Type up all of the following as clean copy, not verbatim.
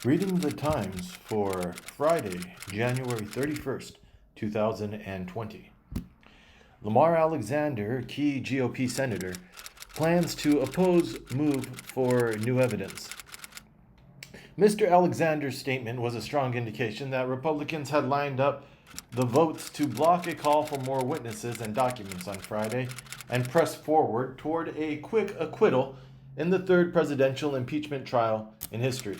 Reading the Times for Friday, January 31st, 2020. Lamar Alexander, key GOP senator, plans to oppose move for new evidence. Mr. Alexander's statement was a strong indication that Republicans had lined up the votes to block a call for more witnesses and documents on Friday and press forward toward a quick acquittal in the third presidential impeachment trial in history.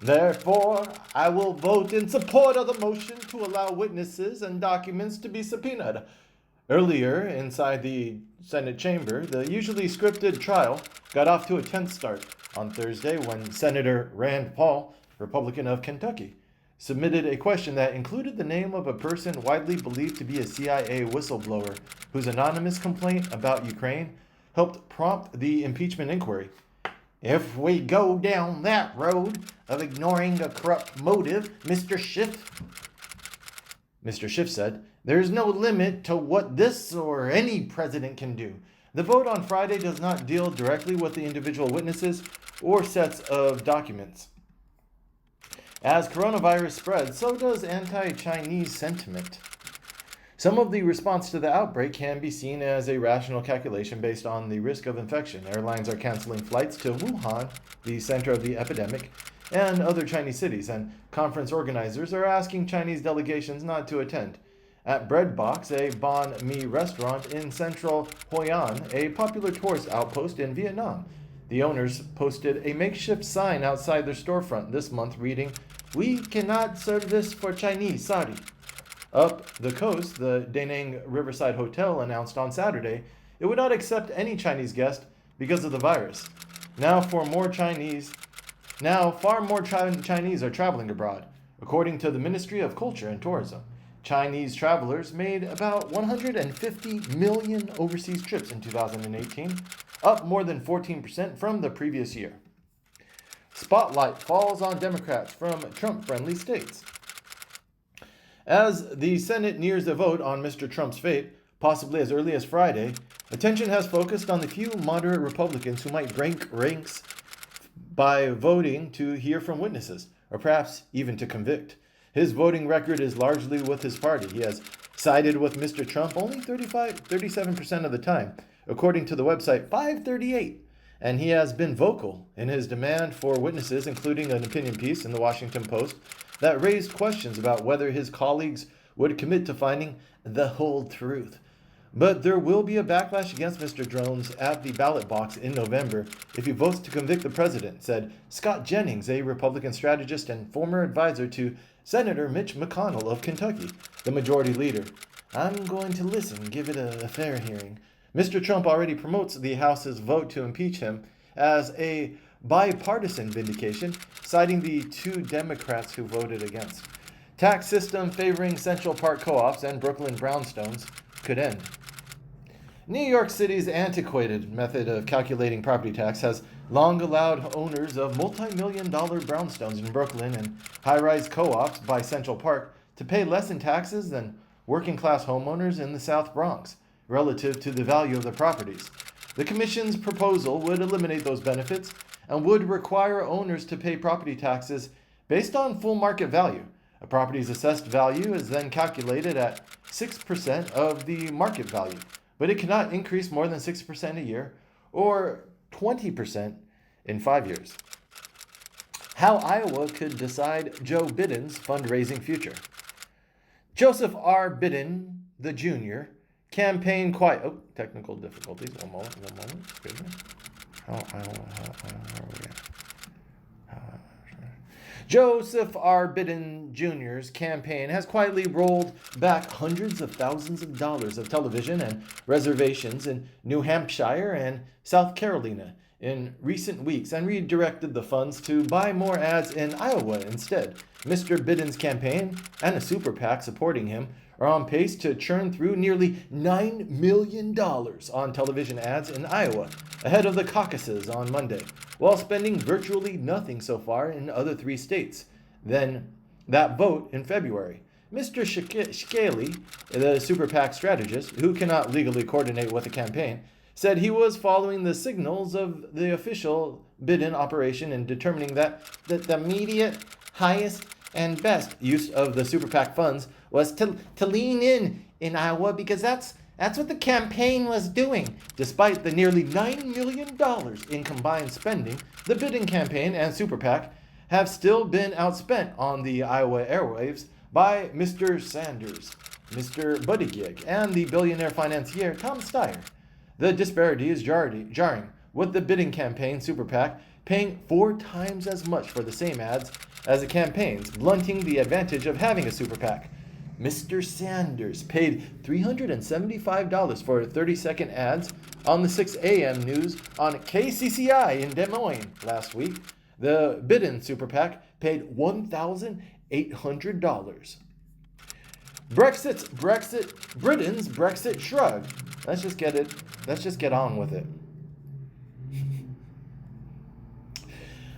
Therefore, I will vote in support of the motion to allow witnesses and documents to be subpoenaed. Earlier, inside the Senate chamber, the usually scripted trial got off to a tense start on Thursday when Senator Rand Paul, Republican of Kentucky, submitted a question that included the name of a person widely believed to be a CIA whistleblower whose anonymous complaint about Ukraine helped prompt the impeachment inquiry. If we go down that road of ignoring a corrupt motive, Mr. Schiff said, there's no limit to what this or any president can do. The vote on Friday does not deal directly with the individual witnesses or sets of documents. As coronavirus spreads, so does anti-Chinese sentiment. Some of the response to the outbreak can be seen as a rational calculation based on the risk of infection. Airlines are canceling flights to Wuhan, the center of the epidemic, and other Chinese cities, and conference organizers are asking Chinese delegations not to attend. At Breadbox, a banh mi restaurant in central Hoi An, a popular tourist outpost in Vietnam, the owners posted a makeshift sign outside their storefront this month reading, "We cannot serve this for Chinese, sorry." Up the coast, the Da Nang Riverside Hotel announced on Saturday it would not accept any Chinese guest because of the virus. Now far more Chinese are traveling abroad. According to the Ministry of Culture and Tourism, Chinese travelers made about 150 million overseas trips in 2018, up more than 14% from the previous year. Spotlight falls on Democrats from Trump-friendly states. As the Senate nears a vote on Mr. Trump's fate, possibly as early as Friday, attention has focused on the few moderate Republicans who might break ranks by voting to hear from witnesses, or perhaps even to convict. His voting record is largely with his party. He has sided with Mr. Trump only 37% of the time, according to the website 538, and he has been vocal in his demand for witnesses, including an opinion piece in the Washington Post that raised questions about whether his colleagues would commit to finding the whole truth. But there will be a backlash against Mr. Jones at the ballot box in November if he votes to convict the president, said Scott Jennings, a Republican strategist and former advisor to Senator Mitch McConnell of Kentucky, the majority leader. I'm going to listen, give it a fair hearing. Mr. Trump already promotes the House's vote to impeach him as a bipartisan vindication, citing the two Democrats who voted against. Tax system favoring Central Park co-ops and Brooklyn brownstones could end. New York City's antiquated method of calculating property tax has long allowed owners of multi-million-dollar brownstones in Brooklyn and high-rise co-ops by Central Park to pay less in taxes than working-class homeowners in the South Bronx, relative to the value of the properties. The Commission's proposal would eliminate those benefits and would require owners to pay property taxes based on full market value. A property's assessed value is then calculated at 6% of the market value, but it cannot increase more than 6% a year or 20% in 5 years. How Iowa could decide Joe Biden's fundraising future. Joseph R. Biden, the Jr., campaign quiet. Oh, technical difficulties. One moment. Excuse me. Joseph R. Biden Jr.'s campaign has quietly rolled back hundreds of thousands of dollars of television and reservations in New Hampshire and South Carolina in recent weeks and redirected the funds to buy more ads in Iowa instead. Mr. Biden's campaign and a super PAC supporting him are on pace to churn through nearly $9 million on television ads in Iowa ahead of the caucuses on Monday, while spending virtually nothing so far in other 3 states than that vote in February. Mr. Shkaley, the super PAC strategist, who cannot legally coordinate with the campaign, said he was following the signals of the official Biden operation and determining that the immediate, highest, and best use of the super PAC funds was to lean in Iowa because that's what the campaign was doing. Despite the nearly $9 million in combined spending, the Biden campaign and super PAC have still been outspent on the Iowa airwaves by Mr. Sanders, Mr. Buttigieg, and the billionaire financier Tom Steyer. The disparity is jarring, with the Biden campaign super PAC paying 4 times as much for the same ads as the campaigns, blunting the advantage of having a super PAC. Mr. Sanders paid $375 for 30-second ads on the 6 a.m. news on KCCI in Des Moines last week. The Biden super PAC paid $1,800. Britain's Brexit shrug. Let's just get on with it.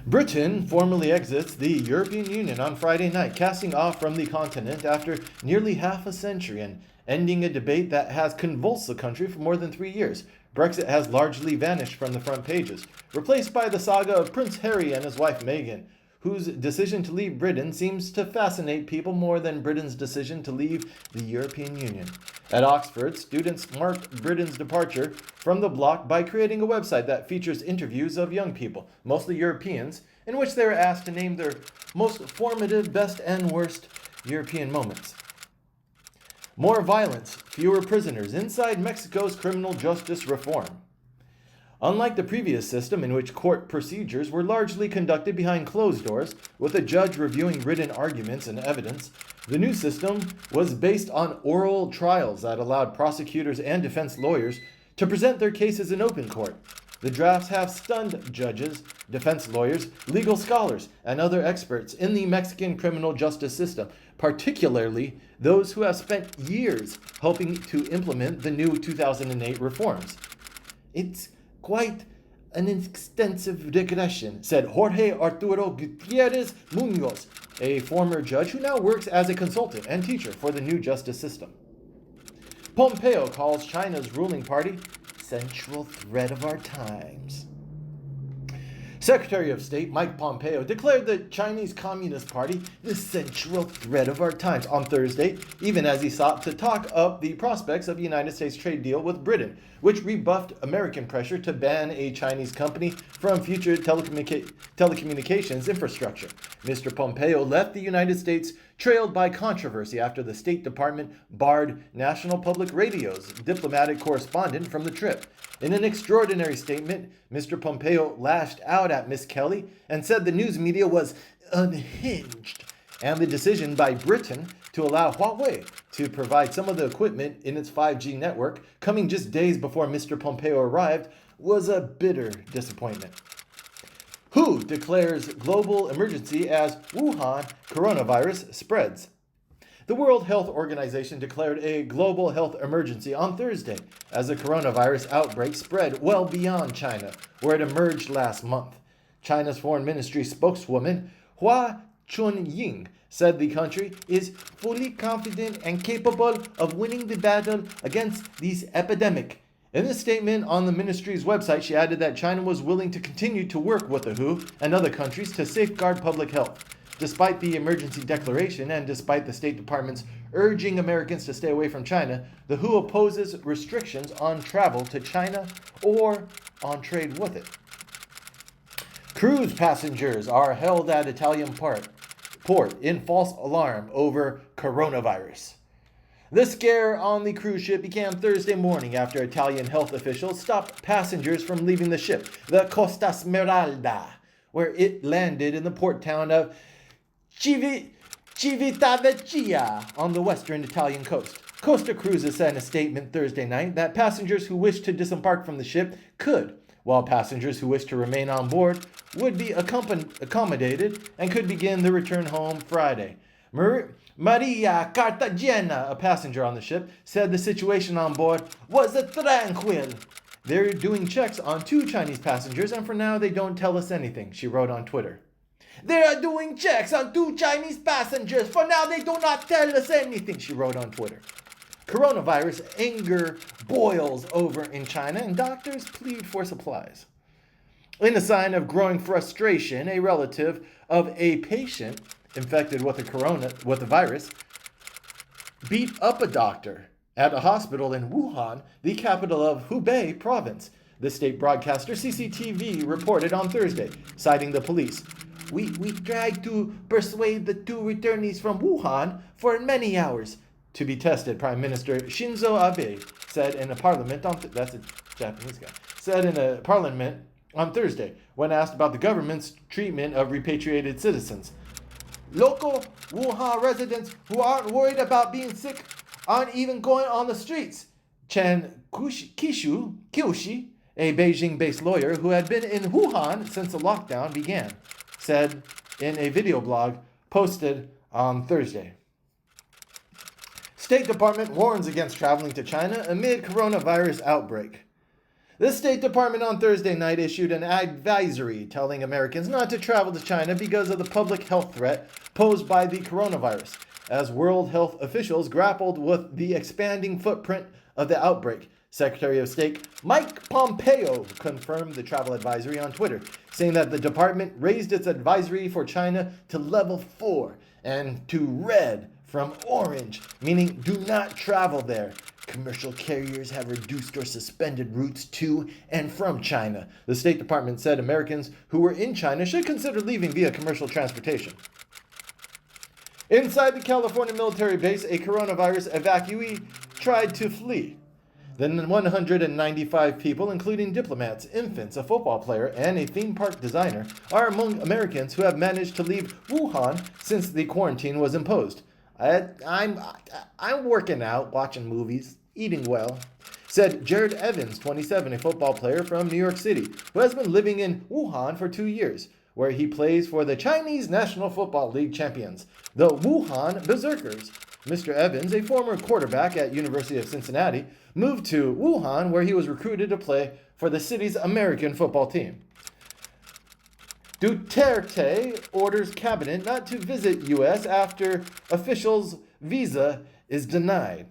Britain formally exits the European Union on Friday night, casting off from the continent after nearly half a century and ending a debate that has convulsed the country for more than 3 years. Brexit has largely vanished from the front pages, replaced by the saga of Prince Harry and his wife Meghan, whose decision to leave Britain seems to fascinate people more than Britain's decision to leave the European Union. At Oxford, students marked Britain's departure from the bloc by creating a website that features interviews of young people, mostly Europeans, in which they were asked to name their most formative, best and worst European moments. More violence, fewer prisoners inside Mexico's criminal justice reform. Unlike the previous system in which court procedures were largely conducted behind closed doors, with a judge reviewing written arguments and evidence, the new system was based on oral trials that allowed prosecutors and defense lawyers to present their cases in open court. The drafts have stunned judges, defense lawyers, legal scholars, and other experts in the Mexican criminal justice system, particularly those who have spent years helping to implement the new 2008 reforms. It's quite an extensive digression, said Jorge Arturo Gutierrez Munoz, a former judge who now works as a consultant and teacher for the new justice system. Pompeo calls China's ruling party central threat of our times. Secretary of State Mike Pompeo declared the Chinese Communist Party the central threat of our times on Thursday, even as he sought to talk up the prospects of a United States trade deal with Britain, which rebuffed American pressure to ban a Chinese company from future telecommunications infrastructure. Mr. Pompeo left the United States trailed by controversy after the State Department barred National Public Radio's diplomatic correspondent from the trip. In an extraordinary statement, Mr. Pompeo lashed out at Miss Kelly and said the news media was unhinged, and the decision by Britain to allow Huawei to provide some of the equipment in its 5G network, coming just days before Mr. Pompeo arrived, was a bitter disappointment. WHO declares global emergency as Wuhan coronavirus spreads. The World Health Organization declared a global health emergency on Thursday as the coronavirus outbreak spread well beyond China, where it emerged last month. China's foreign ministry spokeswoman Hua Chunying said the country is fully confident and capable of winning the battle against this epidemic. In a statement on the ministry's website, she added that China was willing to continue to work with the WHO and other countries to safeguard public health. Despite the emergency declaration and despite the State Department's urging Americans to stay away from China, the WHO opposes restrictions on travel to China or on trade with it. Cruise passengers are held at Italian port in false alarm over coronavirus. The scare on the cruise ship began Thursday morning after Italian health officials stopped passengers from leaving the ship, the Costa Smeralda, where it landed in the port town of Civitavecchia on the western Italian coast. Costa Cruises said in a statement Thursday night that passengers who wished to disembark from the ship could, while passengers who wished to remain on board would be accommodated and could begin the return home Friday. Maria Cartagena, a passenger on the ship, said the situation on board was tranquil. They're doing checks on 2 Chinese passengers, and for now they don't tell us anything, she wrote on Twitter. They are doing checks on 2 Chinese passengers. For now they do not tell us anything, she wrote on Twitter. Coronavirus anger boils over in China, and doctors plead for supplies. In a sign of growing frustration, a relative of a patient infected with the virus beat up a doctor at a hospital in Wuhan, the capital of Hubei province. The state broadcaster CCTV reported on Thursday, citing the police. We tried to persuade the 2 returnees from Wuhan for many hours to be tested, Prime Minister Shinzo Abe said in a parliament that's a Japanese guy, said in a parliament on Thursday when asked about the government's treatment of repatriated citizens. Local Wuhan residents who aren't worried about being sick aren't even going on the streets, Chen Kyoshi, a Beijing-based lawyer who had been in Wuhan since the lockdown began, said in a video blog posted on Thursday. State Department warns against traveling to China amid coronavirus outbreak. The State Department on Thursday night issued an advisory telling Americans not to travel to China because of the public health threat posed by the coronavirus, as World Health officials grappled with the expanding footprint of the outbreak. Secretary of State Mike Pompeo confirmed the travel advisory on Twitter, saying that the department raised its advisory for China to level 4 and to red from orange, meaning do not travel there. Commercial carriers have reduced or suspended routes to and from China. The State Department said Americans who were in China should consider leaving via commercial transportation. Inside the California military base, a coronavirus evacuee tried to flee. The 195 people, including diplomats, infants, a football player, and a theme park designer, are among Americans who have managed to leave Wuhan since the quarantine was imposed. I'm working out, watching movies, eating well, said Jared Evans, 27, a football player from New York City, who has been living in Wuhan for 2 years, where he plays for the Chinese National Football League champions, the Wuhan Berserkers. Mr. Evans, a former quarterback at University of Cincinnati, moved to Wuhan, where he was recruited to play for the city's American football team. Duterte orders cabinet not to visit U.S. after officials' visa is denied.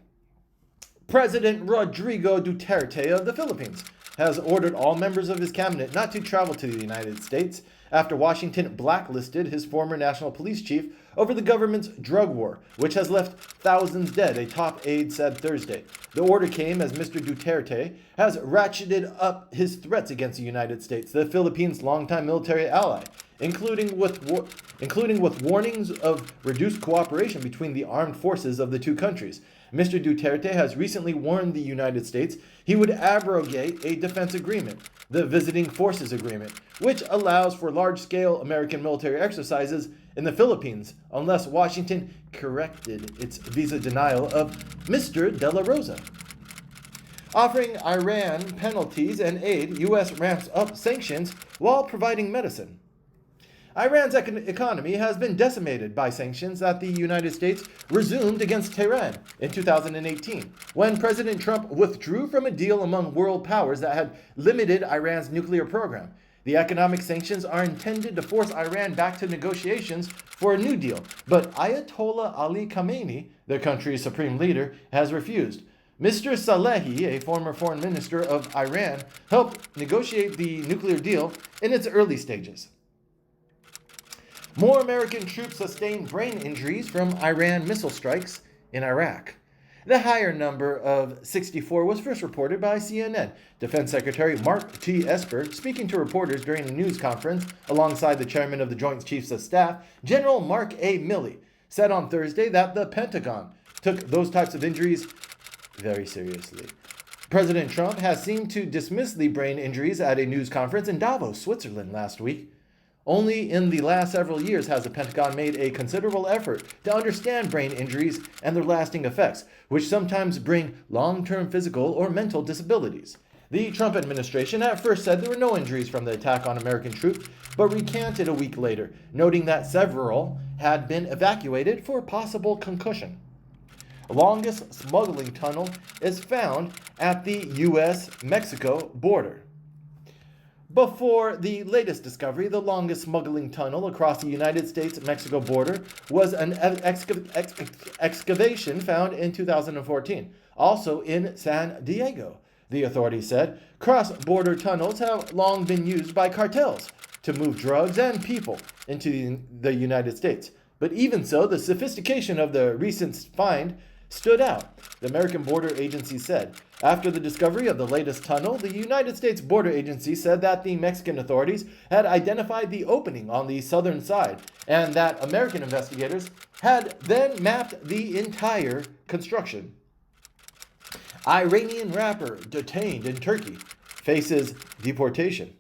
President Rodrigo Duterte of the Philippines has ordered all members of his cabinet not to travel to the United States after Washington blacklisted his former national police chief over the government's drug war, which has left thousands dead, a top aide said Thursday. The order came as Mr. Duterte has ratcheted up his threats against the United States, the Philippines' longtime military ally, including with warnings of reduced cooperation between the armed forces of the 2 countries. Mr. Duterte has recently warned the United States he would abrogate a defense agreement, the Visiting Forces Agreement, which allows for large-scale American military exercises in the Philippines unless Washington corrected its visa denial of Mr. De La Rosa. Offering Iran penalties and aid, U.S. ramps up sanctions while providing medicine. Iran's economy has been decimated by sanctions that the United States resumed against Tehran in 2018, when President Trump withdrew from a deal among world powers that had limited Iran's nuclear program. The economic sanctions are intended to force Iran back to negotiations for a new deal, but Ayatollah Ali Khamenei, the country's supreme leader, has refused. Mr. Salehi, a former foreign minister of Iran, helped negotiate the nuclear deal in its early stages. More American troops sustained brain injuries from Iran missile strikes in Iraq. The higher number of 64 was first reported by CNN. Defense Secretary Mark T. Esper, speaking to reporters during a news conference alongside the chairman of the Joint Chiefs of Staff, General Mark A. Milley, said on Thursday that the Pentagon took those types of injuries very seriously. President Trump has seemed to dismiss the brain injuries at a news conference in Davos, Switzerland last week. Only in the last several years has the Pentagon made a considerable effort to understand brain injuries and their lasting effects, which sometimes bring long-term physical or mental disabilities. The Trump administration at first said there were no injuries from the attack on American troops, but recanted a week later, noting that several had been evacuated for possible concussion. The longest smuggling tunnel is found at the U.S.-Mexico border. Before the latest discovery, the longest smuggling tunnel across the United States-Mexico border was an excavation found in 2014, also in San Diego. The authorities said cross-border tunnels have long been used by cartels to move drugs and people into the United States. But even so, the sophistication of the recent find stood out, the American Border Agency said. After the discovery of the latest tunnel, the United States Border Agency said that the Mexican authorities had identified the opening on the southern side, and that American investigators had then mapped the entire construction. Iranian rapper detained in Turkey faces deportation.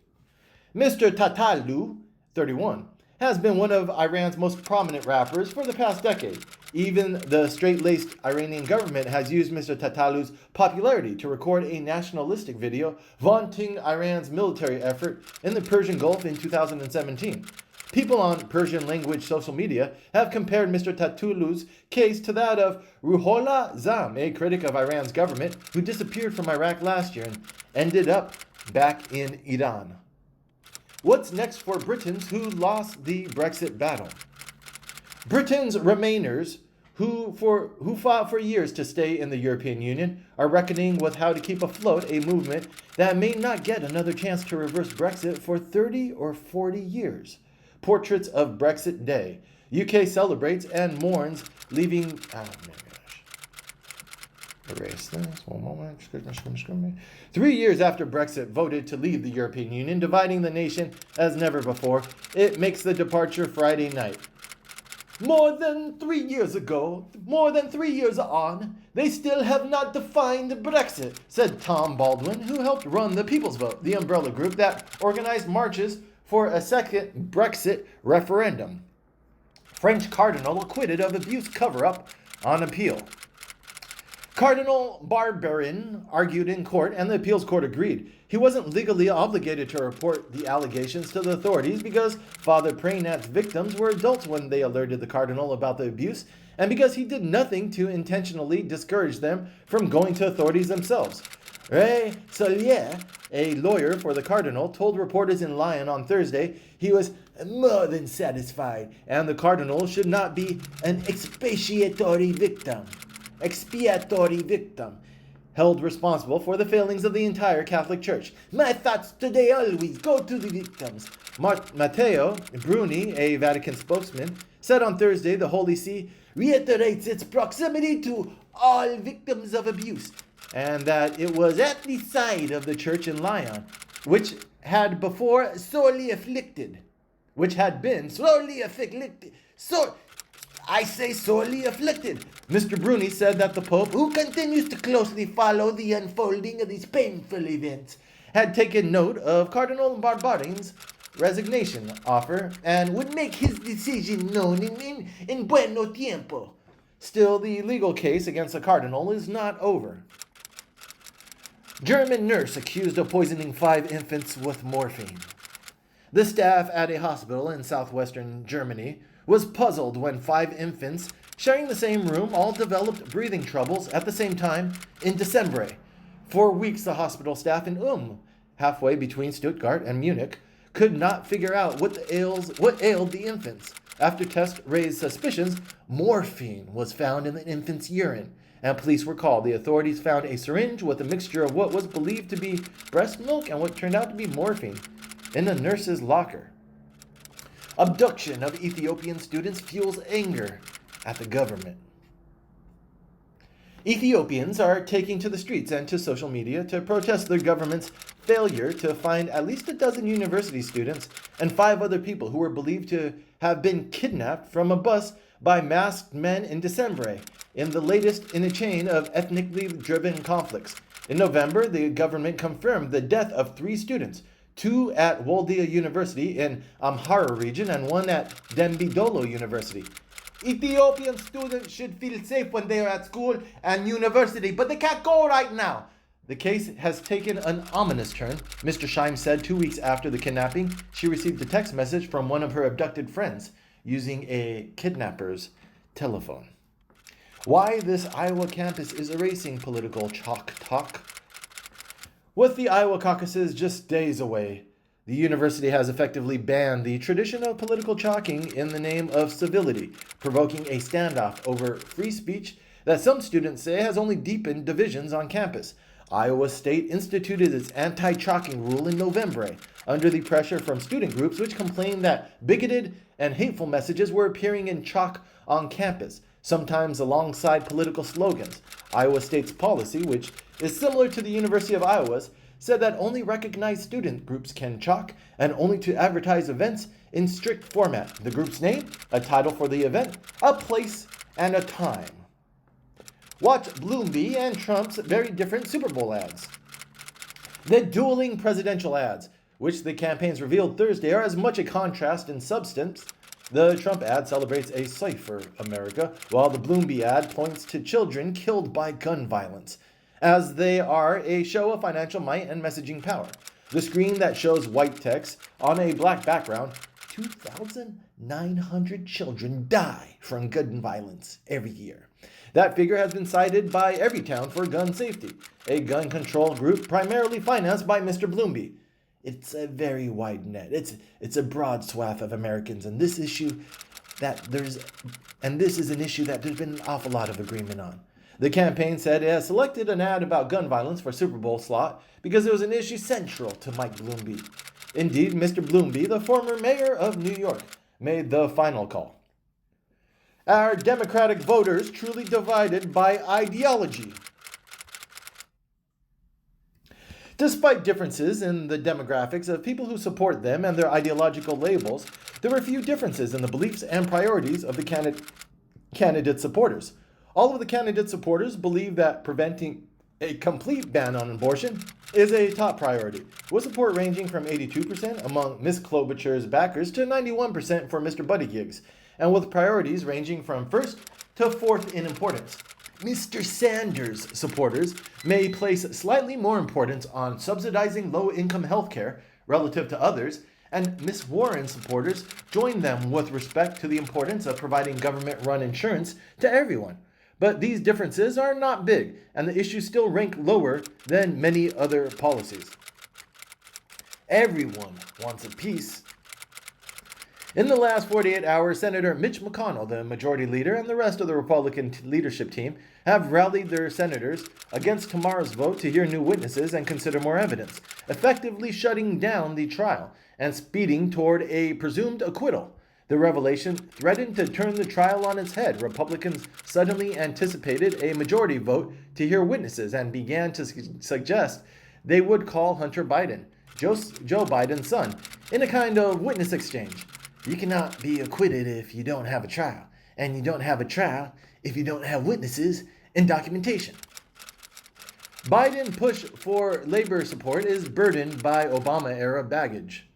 Mr. Tatalu, 31, has been one of Iran's most prominent rappers for the past decade. Even the straight-laced Iranian government has used Mr. Tatalu's popularity to record a nationalistic video vaunting Iran's military effort in the Persian Gulf in 2017. People on Persian-language social media have compared Mr. Tatalu's case to that of Ruhollah Zam, a critic of Iran's government who disappeared from Iraq last year and ended up back in Iran. What's next for Britons who lost the Brexit battle? Britain's Remainers, who fought for years to stay in the European Union, are reckoning with how to keep afloat a movement that may not get another chance to reverse Brexit for 30 or 40 years. Portraits of Brexit Day. UK celebrates and mourns leaving... Oh my gosh. Erase this. 1 moment. 3 years after Brexit voted to leave the European Union, dividing the nation as never before, it makes the departure Friday night. More than 3 years ago, more than 3 years on, they still have not defined Brexit, said Tom Baldwin, who helped run the People's Vote, the umbrella group that organized marches for a second Brexit referendum. French cardinal acquitted of abuse cover-up on appeal. Cardinal Barberin argued in court, and the appeals court agreed. He wasn't legally obligated to report the allegations to the authorities because Father Praynat's victims were adults when they alerted the cardinal about the abuse, and because he did nothing to intentionally discourage them from going to authorities themselves. Ray Solier, a lawyer for the cardinal, told reporters in Lyon on Thursday he was more than satisfied, and the cardinal should not be an expiatory victim, held responsible for the failings of the entire Catholic Church. My thoughts today always go to the victims. Matteo Bruni, a Vatican spokesman, said on Thursday the Holy See reiterates its proximity to all victims of abuse, and that it was at the side of the church in Lyon, which had been sorely afflicted. Mr. Bruni said that the Pope, who continues to closely follow the unfolding of these painful events, had taken note of Cardinal Barbarin's resignation offer and would make his decision known in bueno tiempo. Still, the legal case against the cardinal is not over. German nurse accused of poisoning 5 infants with morphine. The staff at a hospital in southwestern Germany was puzzled when 5 infants sharing the same room all developed breathing troubles at the same time in December. For weeks, the hospital staff in halfway between Stuttgart and Munich, could not figure out what ailed the infants. After tests raised suspicions, morphine was found in the infant's urine, and police were called. The authorities found a syringe with a mixture of what was believed to be breast milk and what turned out to be morphine in the nurse's locker. Abduction of Ethiopian students fuels anger at the government. Ethiopians are taking to the streets and to social media to protest their government's failure to find at least a dozen university students and 5 other people who were believed to have been kidnapped from a bus by masked men in December, in the latest in a chain of ethnically driven conflicts. In November, the government confirmed the death of 3 students, 2 at Waldia University in Amhara region and 1 at Dembidolo University. Ethiopian students should feel safe when they are at school and university, but they can't go right now. The case has taken an ominous turn. Mr. Scheim said 2 weeks after the kidnapping, she received a text message from one of her abducted friends using a kidnapper's telephone. Why this Iowa campus is erasing political chalk talk. With the Iowa caucuses just days away, the university has effectively banned the tradition of political chalking in the name of civility, provoking a standoff over free speech that some students say has only deepened divisions on campus. Iowa State instituted its anti-chalking rule in November under the pressure from student groups which complained that bigoted and hateful messages were appearing in chalk on campus, sometimes alongside political slogans. Iowa State's policy, which is similar to the University of Iowa's, said that only recognized student groups can chalk and only to advertise events in strict format. The group's name, a title for the event, a place, and a time. Watch Bloomberg and Trump's very different Super Bowl ads. The dueling presidential ads, which the campaigns revealed Thursday, are as much a contrast in substance. The Trump ad celebrates a safer America, while the Bloomberg ad points to children killed by gun violence, as they are a show of financial might and messaging power. The screen that shows white text on a black background, 2,900 children die from gun violence every year. That figure has been cited by Everytown for gun safety, a gun control group primarily financed by Mr. Bloomberg. It's a very wide net. It's a broad swath of Americans, and this is an issue that there's been an awful lot of agreement on. The campaign said it has selected an ad about gun violence for Super Bowl slot because it was an issue central to Mike Bloomberg. Indeed, Mr. Bloomberg, the former mayor of New York, made the final call. Are Democratic voters truly divided by ideology? Despite differences in the demographics of people who support them and their ideological labels, there were few differences in the beliefs and priorities of the candidate supporters. All of the candidate supporters believe that preventing a complete ban on abortion is a top priority, with support ranging from 82% among Ms. Klobuchar's backers to 91% for Mr. Buttigieg's, and with priorities ranging from first to fourth in importance. Mr. Sanders supporters may place slightly more importance on subsidizing low-income health care relative to others, and Ms. Warren supporters join them with respect to the importance of providing government-run insurance to everyone. But these differences are not big, and the issues still rank lower than many other policies. Everyone wants a piece. In the last 48 hours, Senator Mitch McConnell, the majority leader, and the rest of the Republican leadership team have rallied their senators against tomorrow's vote to hear new witnesses and consider more evidence, effectively shutting down the trial and speeding toward a presumed acquittal. The revelation threatened to turn the trial on its head. Republicans suddenly anticipated a majority vote to hear witnesses and began to suggest they would call Hunter Biden, Joe Biden's son, in a kind of witness exchange. You cannot be acquitted if you don't have a trial, and you don't have a trial if you don't have witnesses and documentation. Biden's push for labor support is burdened by Obama-era baggage.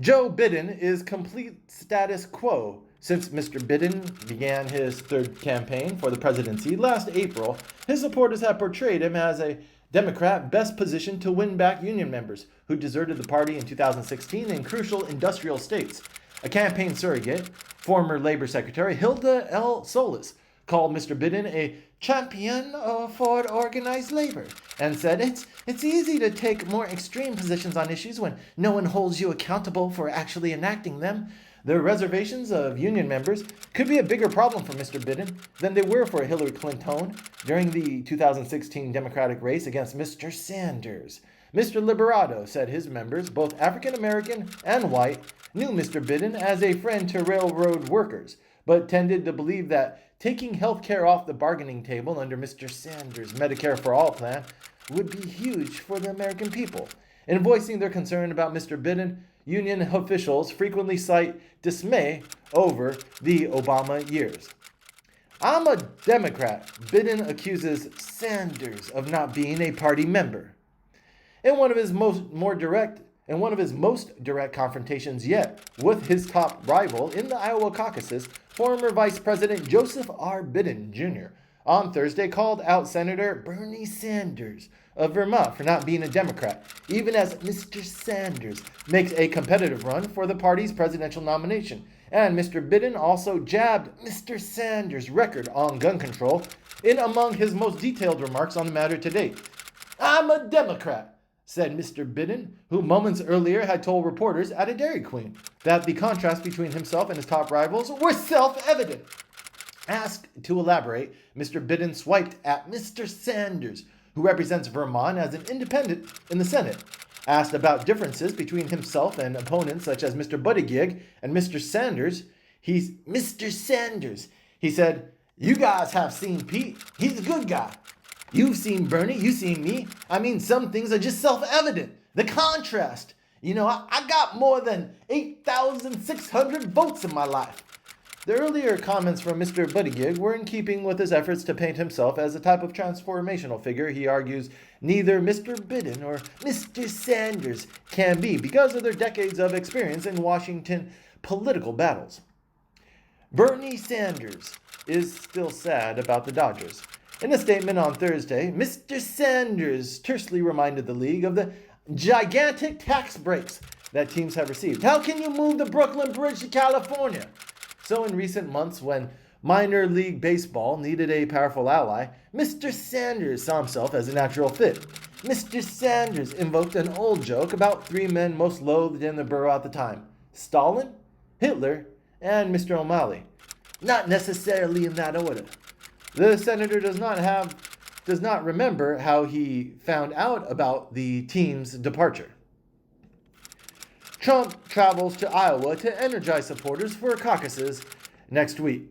Joe Biden is complete status quo. Since Mr. Biden began his third campaign for the presidency last April, his supporters have portrayed him as a Democrat best positioned to win back union members who deserted the party in 2016 in crucial industrial states. A campaign surrogate, former Labor Secretary Hilda L. Solis, called Mr. Biden a champion for organized labor and said it's easy to take more extreme positions on issues when no one holds you accountable for actually enacting them. The reservations of union members could be a bigger problem for Mr. Biden than they were for Hillary Clinton during the 2016 Democratic race against Mr. Sanders. Mr. Liberato said his members, both African American and white, knew Mr. Biden as a friend to railroad workers, but tended to believe that taking health care off the bargaining table under Mr. Sanders' Medicare for All plan would be huge for the American people. In voicing their concern about Mr. Biden, union officials frequently cite dismay over the Obama years. I'm a Democrat. Biden accuses Sanders of not being a party member. In one of his most direct confrontations yet with his top rival in the Iowa caucuses, former Vice President Joseph R. Biden Jr. on Thursday called out Senator Bernie Sanders of Vermont for not being a Democrat, even as Mr. Sanders makes a competitive run for the party's presidential nomination. And Mr. Biden also jabbed Mr. Sanders' record on gun control in among his most detailed remarks on the matter to date. "I'm a Democrat," said Mr. Biden, who moments earlier had told reporters at a Dairy Queen that the contrast between himself and his top rivals were self-evident. Asked to elaborate, Mr. Biden swiped at Mr. Sanders, who represents Vermont as an independent in the Senate. Asked about differences between himself and opponents such as Mr. Buttigieg and Mr. Sanders, he said, "You guys have seen Pete. He's a good guy. You've seen Bernie. You've seen me. I mean, some things are just self-evident. The contrast. I got more than 8,600 votes in my life." The earlier comments from Mr. Buttigieg were in keeping with his efforts to paint himself as a type of transformational figure he argues neither Mr. Biden or Mr. Sanders can be because of their decades of experience in Washington political battles. Bernie Sanders is still sad about the Dodgers. In a statement on Thursday, Mr. Sanders tersely reminded the league of the gigantic tax breaks that teams have received. How can you move the Brooklyn Bridge to California? So in recent months, when minor league baseball needed a powerful ally, Mr. Sanders saw himself as a natural fit. Mr. Sanders invoked an old joke about three men most loathed in the borough at the time: Stalin, Hitler, and Mr. O'Malley. Not necessarily in that order. The senator does not remember how he found out about the team's departure. Trump travels to Iowa to energize supporters for caucuses next week.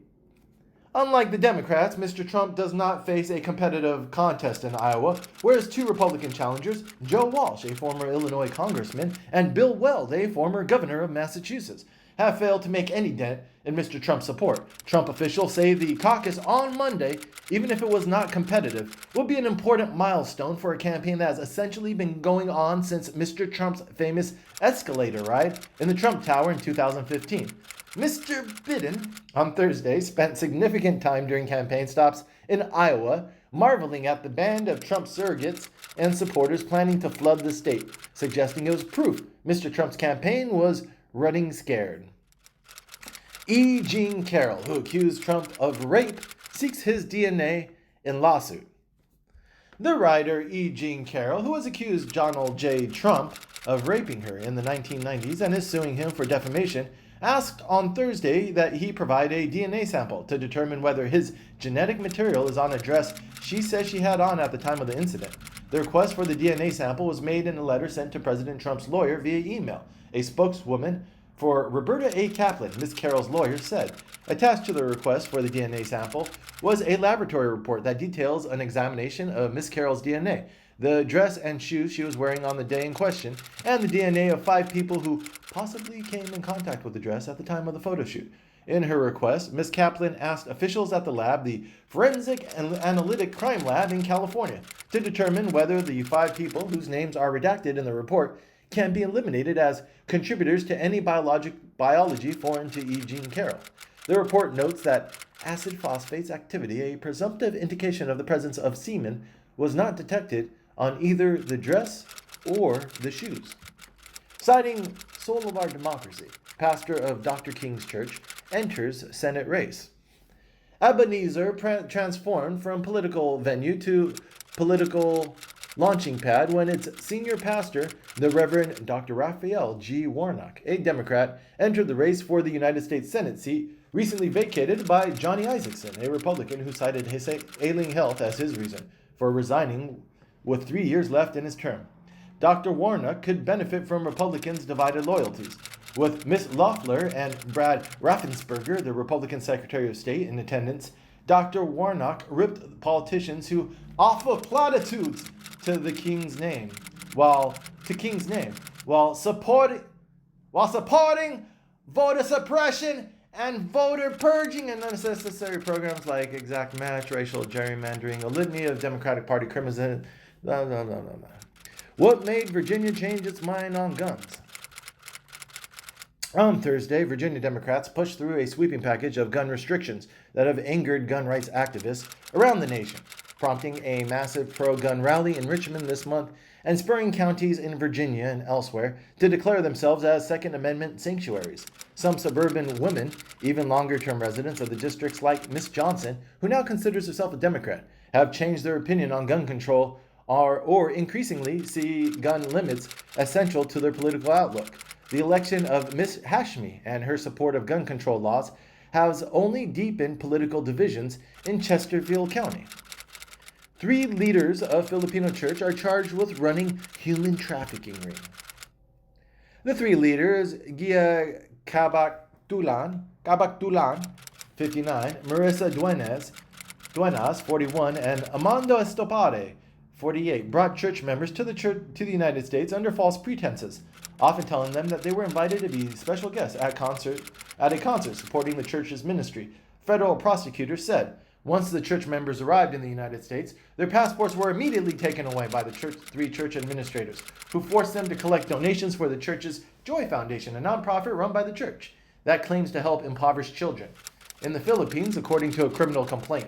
Unlike the Democrats, Mr. Trump does not face a competitive contest in Iowa, whereas two Republican challengers, Joe Walsh, a former Illinois congressman, and Bill Weld, a former governor of Massachusetts, have failed to make any dent in Mr. Trump's support. Trump officials say the caucus on Monday, even if it was not competitive, will be an important milestone for a campaign that has essentially been going on since Mr. Trump's famous escalator ride in the Trump Tower in 2015. Mr. Biden, on Thursday, spent significant time during campaign stops in Iowa, marveling at the band of Trump surrogates and supporters planning to flood the state, suggesting it was proof Mr. Trump's campaign was running scared. E. Jean Carroll, who accused Trump of rape, seeks his DNA in lawsuit. The writer E. Jean Carroll, who has accused Donald J. Trump of raping her in the 1990s and is suing him for defamation, asked on Thursday that he provide a DNA sample to determine whether his genetic material is on a dress she says she had on at the time of the incident. The request for the DNA sample was made in a letter sent to President Trump's lawyer via email. A spokeswoman for Roberta A. Kaplan, Ms. Carroll's lawyer, said. Attached to the request for the DNA sample was a laboratory report that details an examination of Ms. Carroll's DNA, the dress and shoes she was wearing on the day in question, and the DNA of 5 people who possibly came in contact with the dress at the time of the photo shoot. In her request, Ms. Kaplan asked officials at the lab, the Forensic and Analytic Crime Lab in California, to determine whether the 5 people whose names are redacted in the report can be eliminated as contributors to any biology foreign to E. Jean Carroll. The report notes that acid phosphates activity, a presumptive indication of the presence of semen, was not detected on either the dress or the shoes. Citing Soul of Our Democracy, pastor of Dr. King's Church enters Senate race. Ebenezer transformed from political venue to political launching pad when its senior pastor, the Reverend Dr. Raphael G. Warnock, a Democrat, entered the race for the United States Senate seat recently vacated by Johnny Isakson, a Republican who cited his ailing health as his reason for resigning with 3 years left in his term. Dr. Warnock could benefit from Republicans' divided loyalties. With Miss Loeffler and Brad Raffensperger, the Republican Secretary of State, in attendance, Dr. Warnock ripped politicians who offer platitudes to the King's name, while supporting voter suppression and voter purging and unnecessary programs like exact match, racial gerrymandering, a litany of Democratic Party criminals. What made Virginia change its mind on guns? On Thursday, Virginia Democrats pushed through a sweeping package of gun restrictions that have angered gun rights activists around the nation. prompting a massive pro-gun rally in Richmond this month and spurring counties in Virginia and elsewhere to declare themselves as Second Amendment sanctuaries. Some suburban women, even longer-term residents of the districts like Miss Johnson, who now considers herself a Democrat, have changed their opinion on gun control or increasingly see gun limits essential to their political outlook. The election of Miss Hashmi and her support of gun control laws has only deepened political divisions in Chesterfield County. 3 leaders of Filipino church are charged with running human trafficking ring. The 3 leaders, Gia Cabactulan, 59, Marissa Duenas, 41, and Amando Estopade, 48, brought church members to the United States under false pretenses, often telling them that they were invited to be special guests at a concert supporting the church's ministry. Federal prosecutors said once the church members arrived in the United States, their passports were immediately taken away by the 3 church administrators, who forced them to collect donations for the church's Joy Foundation, a nonprofit run by the church that claims to help impoverished children in the Philippines, according to a criminal complaint.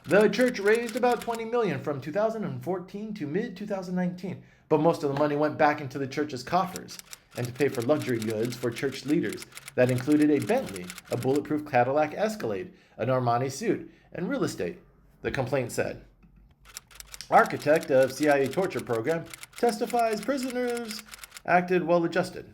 The church raised about $20 million from 2014 to mid-2019, but most of the money went back into the church's coffers and to pay for luxury goods for church leaders that included a Bentley, a bulletproof Cadillac Escalade, an Armani suit, and real estate, the complaint said. Architect of CIA torture program testifies prisoners acted well-adjusted.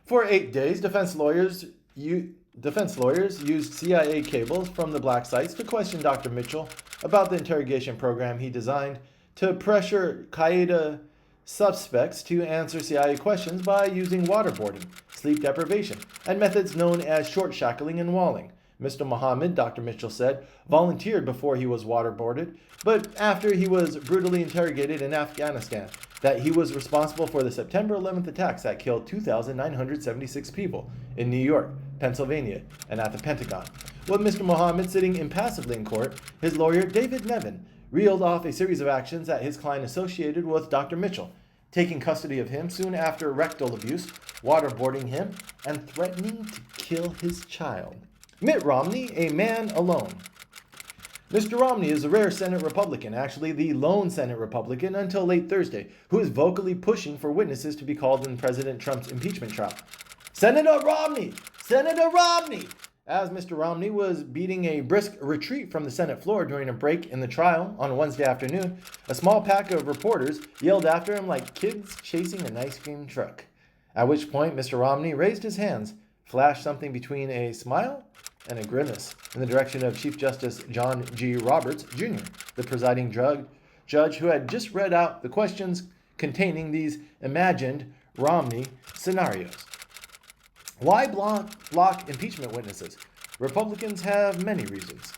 For 8 days, defense lawyers used CIA cables from the black sites to question Dr. Mitchell about the interrogation program he designed to pressure Qaeda suspects to answer CIA questions by using waterboarding, sleep deprivation, and methods known as short shackling and walling. Mr. Mohammed, Dr. Mitchell said, volunteered before he was waterboarded, but after he was brutally interrogated in Afghanistan, that he was responsible for the September 11th attacks that killed 2,976 people in New York, Pennsylvania, and at the Pentagon. With Mr. Mohammed sitting impassively in court, his lawyer, David Nevin, reeled off a series of actions that his client associated with Dr. Mitchell, taking custody of him soon after rectal abuse, waterboarding him, and threatening to kill his child. Mitt Romney, a man alone. Mr. Romney is a rare Senate Republican, actually the lone Senate Republican until late Thursday, who is vocally pushing for witnesses to be called in President Trump's impeachment trial. Senator Romney! Senator Romney! As Mr. Romney was beating a brisk retreat from the Senate floor during a break in the trial on Wednesday afternoon, a small pack of reporters yelled after him like kids chasing an ice cream truck. At which point, Mr. Romney raised his hands, flashed something between a smile and a grimace in the direction of Chief Justice John G. Roberts, Jr., the presiding judge who had just read out the questions containing these imagined Romney scenarios. Why block impeachment witnesses? Republicans have many reasons.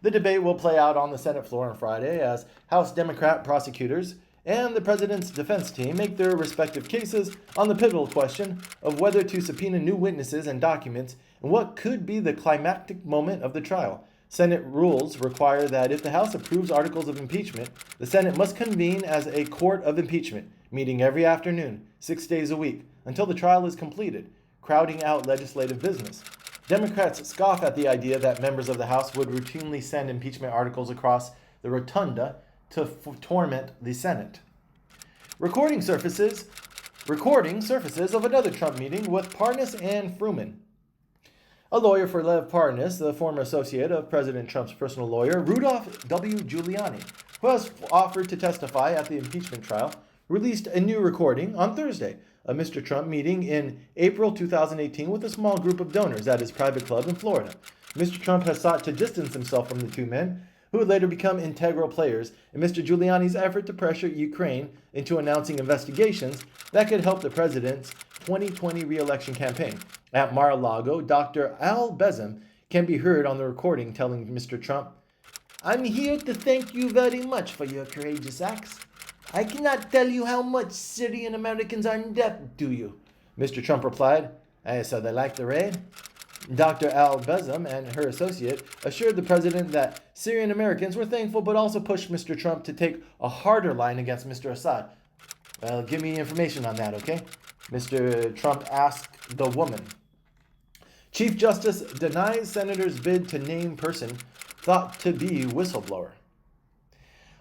The debate will play out on the Senate floor on Friday as House Democrat prosecutors and the president's defense team make their respective cases on the pivotal question of whether to subpoena new witnesses and documents and what could be the climactic moment of the trial. Senate rules require that if the House approves articles of impeachment, the Senate must convene as a court of impeachment, meeting every afternoon, 6 days a week, until the trial is completed, crowding out legislative business. Democrats scoff at the idea that members of the House would routinely send impeachment articles across the rotunda to torment the Senate. Recording surfaces of another Trump meeting with Parnas and Fruman. A lawyer for Lev Parnas, the former associate of President Trump's personal lawyer, Rudolph W. Giuliani, who has offered to testify at the impeachment trial, released a new recording on Thursday of Mr. Trump meeting in April 2018 with a small group of donors at his private club in Florida. Mr. Trump has sought to distance himself from the two men, who would later become integral players in Mr. Giuliani's effort to pressure Ukraine into announcing investigations that could help the president's 2020 re-election campaign. At Mar-a-Lago, Dr. Al Bezem can be heard on the recording telling Mr. Trump, "I'm here to thank you very much for your courageous acts. I cannot tell you how much Syrian Americans are indebted to you." Mr. Trump replied, "So they like the raid?" Dr. Al Bezem and her associate assured the president that Syrian Americans were thankful but also pushed Mr. Trump to take a harder line against Mr. Assad. "Well, give me information on that, okay?" Mr. Trump asked the woman. Chief Justice denies senator's bid to name person thought to be whistleblower.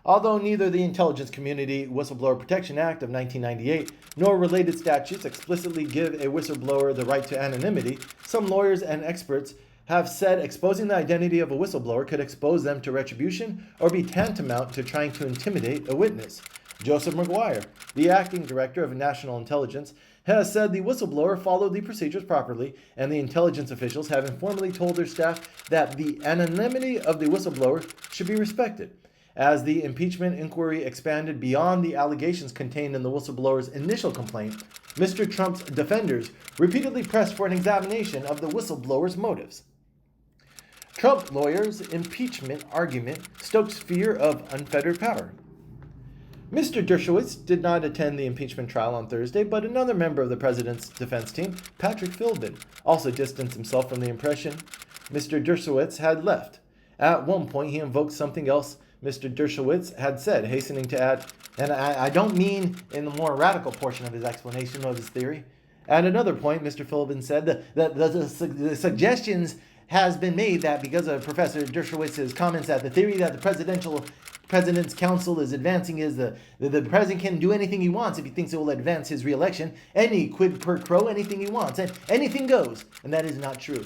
Although neither the Intelligence Community Whistleblower Protection Act of 1998 nor related statutes explicitly give a whistleblower the right to anonymity, some lawyers and experts have said exposing the identity of a whistleblower could expose them to retribution or be tantamount to trying to intimidate a witness. Joseph McGuire, the acting director of national intelligence, has said the whistleblower followed the procedures properly, and the intelligence officials have informally told their staff that the anonymity of the whistleblower should be respected. As the impeachment inquiry expanded beyond the allegations contained in the whistleblower's initial complaint, Mr. Trump's defenders repeatedly pressed for an examination of the whistleblower's motives. Trump lawyers' impeachment argument stokes fear of unfettered power. Mr. Dershowitz did not attend the impeachment trial on Thursday, but another member of the president's defense team, Patrick Philbin, also distanced himself from the impression Mr. Dershowitz had left. At one point, he invoked something else Mr. Dershowitz had said, hastening to add, and I don't mean in the more radical portion of his explanation of his theory. At another point, Mr. Philbin said that the suggestions has been made that because of Professor Dershowitz's comments that the theory that the President's counsel is advancing is the president can do anything he wants if he thinks it will advance his reelection. Any quid per quo, anything he wants, and anything goes. And that is not true.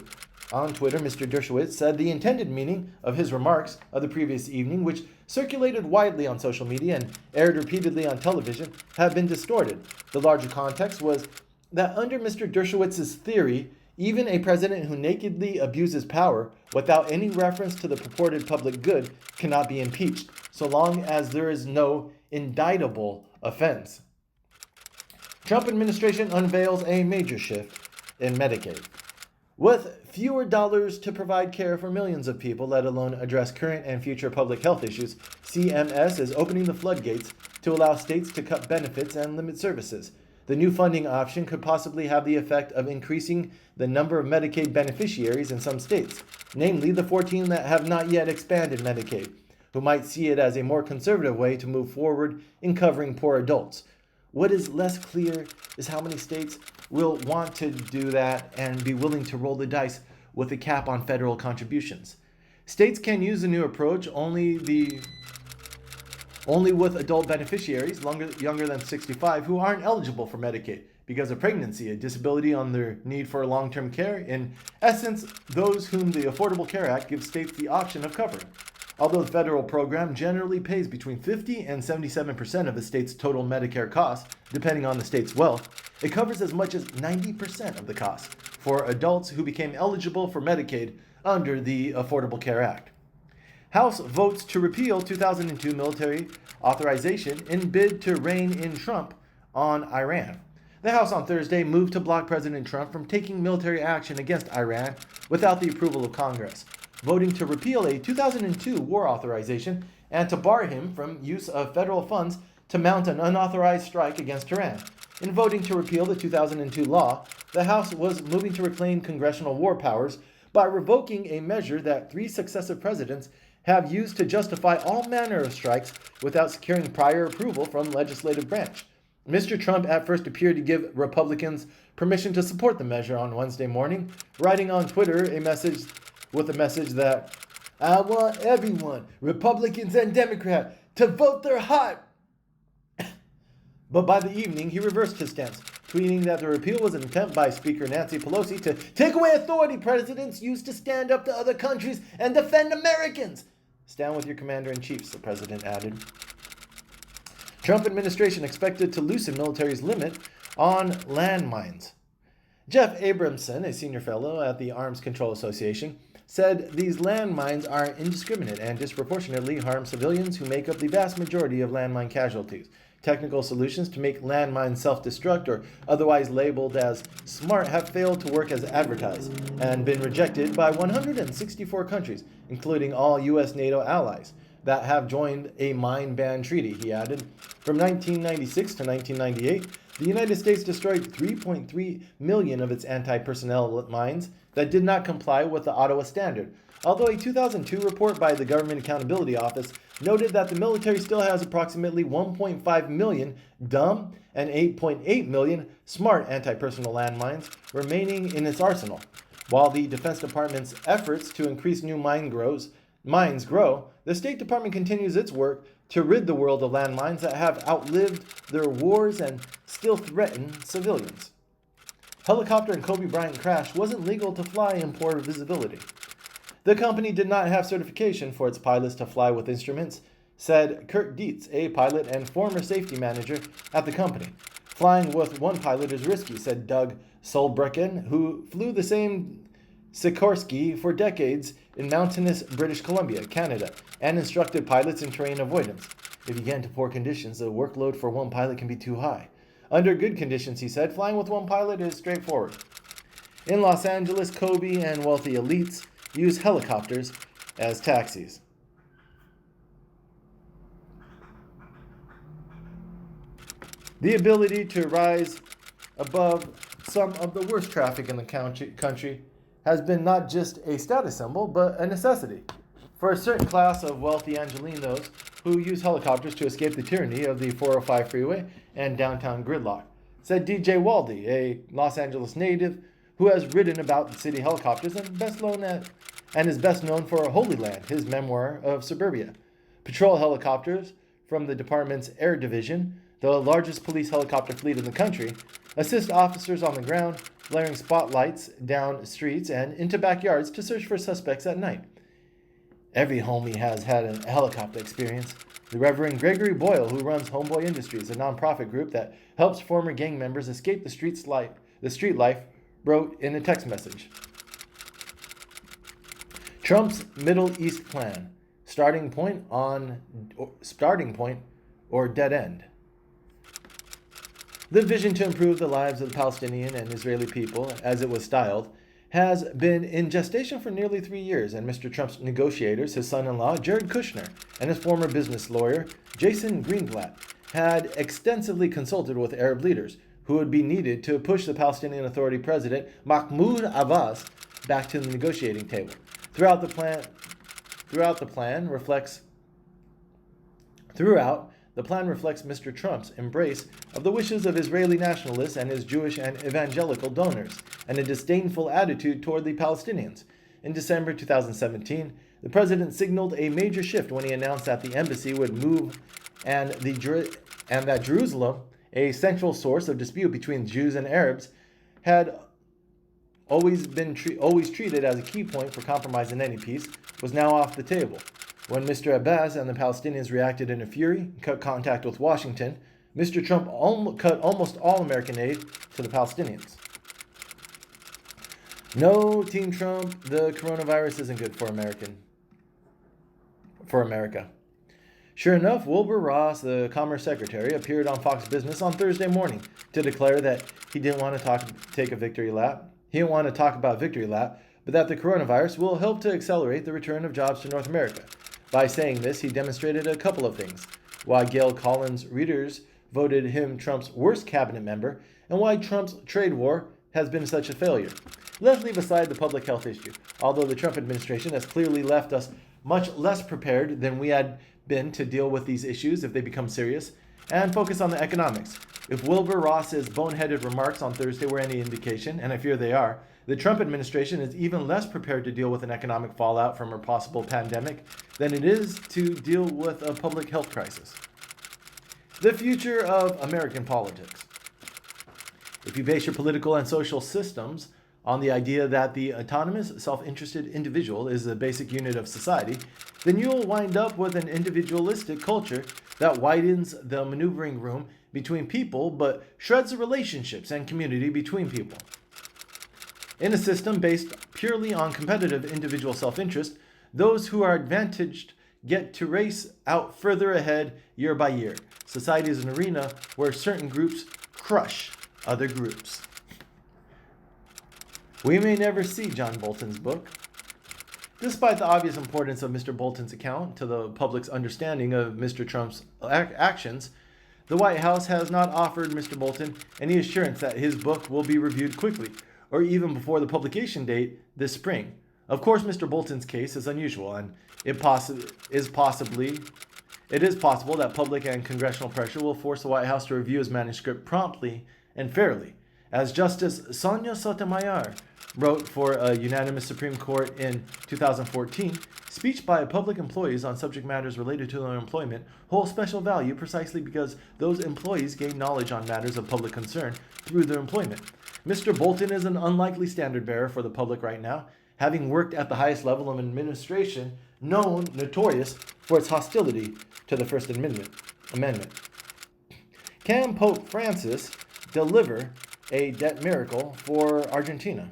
On Twitter, Mr. Dershowitz said the intended meaning of his remarks of the previous evening, which circulated widely on social media and aired repeatedly on television, have been distorted. The larger context was that under Mr. Dershowitz's theory, even a president who nakedly abuses power without any reference to the purported public good cannot be impeached, so long as there is no indictable offense. Trump administration unveils a major shift in Medicaid. With fewer dollars to provide care for millions of people, let alone address current and future public health issues, CMS is opening the floodgates to allow states to cut benefits and limit services. The new funding option could possibly have the effect of increasing the number of Medicaid beneficiaries in some states, namely the 14 that have not yet expanded Medicaid, who might see it as a more conservative way to move forward in covering poor adults. What is less clear is how many states will want to do that and be willing to roll the dice with a cap on federal contributions. States can use the new approach only with adult beneficiaries younger than 65 who aren't eligible for Medicaid because of pregnancy, a disability on their need for long-term care. In essence, those whom the Affordable Care Act gives states the option of covering. Although the federal program generally pays between 50 and 77% of the state's total Medicare costs, depending on the state's wealth, it covers as much as 90% of the cost for adults who became eligible for Medicaid under the Affordable Care Act. House votes to repeal 2002 military authorization in bid to rein in Trump on Iran. The House on Thursday moved to block President Trump from taking military action against Iran without the approval of Congress, voting to repeal a 2002 war authorization and to bar him from use of federal funds to mount an unauthorized strike against Iran. In voting to repeal the 2002 law, the House was moving to reclaim congressional war powers by revoking a measure that 3 successive presidents have used to justify all manner of strikes without securing prior approval from the legislative branch. Mr. Trump at first appeared to give Republicans permission to support the measure on Wednesday morning, writing on Twitter a message that, "I want everyone, Republicans and Democrats, to vote their heart." But by the evening, he reversed his stance, tweeting that the repeal was an attempt by Speaker Nancy Pelosi to take away authority presidents use to stand up to other countries and defend Americans. Stand with your commander-in-chiefs, the president added. Trump administration expected to loosen military's limit on landmines. Jeff Abramson, a senior fellow at the Arms Control Association, said these landmines are indiscriminate and disproportionately harm civilians who make up the vast majority of landmine casualties. Technical solutions to make landmines self-destruct or otherwise labeled as smart have failed to work as advertised and been rejected by 164 countries, including all U.S. NATO allies that have joined a mine ban treaty, he added. From 1996 to 1998, the United States destroyed 3.3 million of its anti-personnel mines that did not comply with the Ottawa Standard, although a 2002 report by the Government Accountability Office noted that the military still has approximately 1.5 million dumb and 8.8 million smart anti-personnel landmines remaining in its arsenal. While the Defense Department's efforts to increase new mines grow, the State Department continues its work to rid the world of landmines that have outlived their wars and still threaten civilians. Helicopter in Kobe Bryant crash wasn't legal to fly in poor visibility. The company did not have certification for its pilots to fly with instruments, said Kurt Dietz, a pilot and former safety manager at the company. Flying with one pilot is risky, said Doug Solbrecken, who flew the same Sikorsky for decades in mountainous British Columbia, Canada, and instructed pilots in terrain avoidance. If you get into poor conditions, the workload for one pilot can be too high. Under good conditions, he said, flying with one pilot is straightforward. In Los Angeles, Kobe and wealthy elites use helicopters as taxis. The ability to rise above some of the worst traffic in the country has been not just a status symbol, but a necessity for a certain class of wealthy Angelinos who use helicopters to escape the tyranny of the 405 freeway and downtown gridlock, said DJ Waldy, a Los Angeles native who has written about the city helicopters and is best known for Holy Land, his memoir of suburbia. Patrol helicopters from the department's Air Division, the largest police helicopter fleet in the country, assist officers on the ground, flaring spotlights down streets and into backyards to search for suspects at night. Every homie has had a helicopter experience. The Reverend Gregory Boyle, who runs Homeboy Industries, a nonprofit group that helps former gang members escape the street life, wrote in a text message. Trump's Middle East plan, starting point or dead end. The vision to improve the lives of the Palestinian and Israeli people, as it was styled, has been in gestation for nearly 3 years, and Mr. Trump's negotiators, his son-in-law, Jared Kushner, and his former business lawyer, Jason Greenblatt, had extensively consulted with Arab leaders who would be needed to push the Palestinian Authority president, Mahmoud Abbas, back to the negotiating table. Throughout, the plan reflects Mr. Trump's embrace of the wishes of Israeli nationalists and his Jewish and evangelical donors, and a disdainful attitude toward the Palestinians. In December 2017, the president signaled a major shift when he announced that the embassy would move and that Jerusalem, a central source of dispute between Jews and Arabs, had always treated as a key point for compromise in any peace, was now off the table. When Mr. Abbas and the Palestinians reacted in a fury and cut contact with Washington, Mr. Trump cut almost all American aid to the Palestinians. No, Team Trump, the coronavirus isn't good for America. Sure enough, Wilbur Ross, the Commerce Secretary, appeared on Fox Business on Thursday morning to declare that he didn't want to take a victory lap. He didn't want to talk about victory lap, but that the coronavirus will help to accelerate the return of jobs to North America. By saying this, he demonstrated a couple of things: why Gail Collins' readers voted him Trump's worst cabinet member, and why Trump's trade war has been such a failure. Let's leave aside the public health issue, although the Trump administration has clearly left us much less prepared than we had been to deal with these issues if they become serious, and focus on the economics. If Wilbur Ross's boneheaded remarks on Thursday were any indication, and I fear they are, the Trump administration is even less prepared to deal with an economic fallout from a possible pandemic than it is to deal with a public health crisis. The future of American politics. If you base your political and social systems on the idea that the autonomous, self-interested individual is the basic unit of society, then you'll wind up with an individualistic culture that widens the maneuvering room between people but shreds the relationships and community between people. In a system based purely on competitive individual self-interest, those who are advantaged get to race out further ahead year by year. Society is an arena where certain groups crush other groups. We may never see John Bolton's book. Despite the obvious importance of Mr. Bolton's account to the public's understanding of Mr. Trump's actions, the White House has not offered Mr. Bolton any assurance that his book will be reviewed quickly, or even before the publication date this spring. Of course, Mr. Bolton's case is unusual, and it is possible that public and congressional pressure will force the White House to review his manuscript promptly and fairly, As Justice Sonia Sotomayor wrote for a unanimous Supreme Court in 2014, speech by public employees on subject matters related to their employment hold special value precisely because those employees gain knowledge on matters of public concern through their employment. Mr. Bolton is an unlikely standard bearer for the public right now, having worked at the highest level of administration, notorious for its hostility to the First Amendment. Can Pope Francis deliver a debt miracle for Argentina?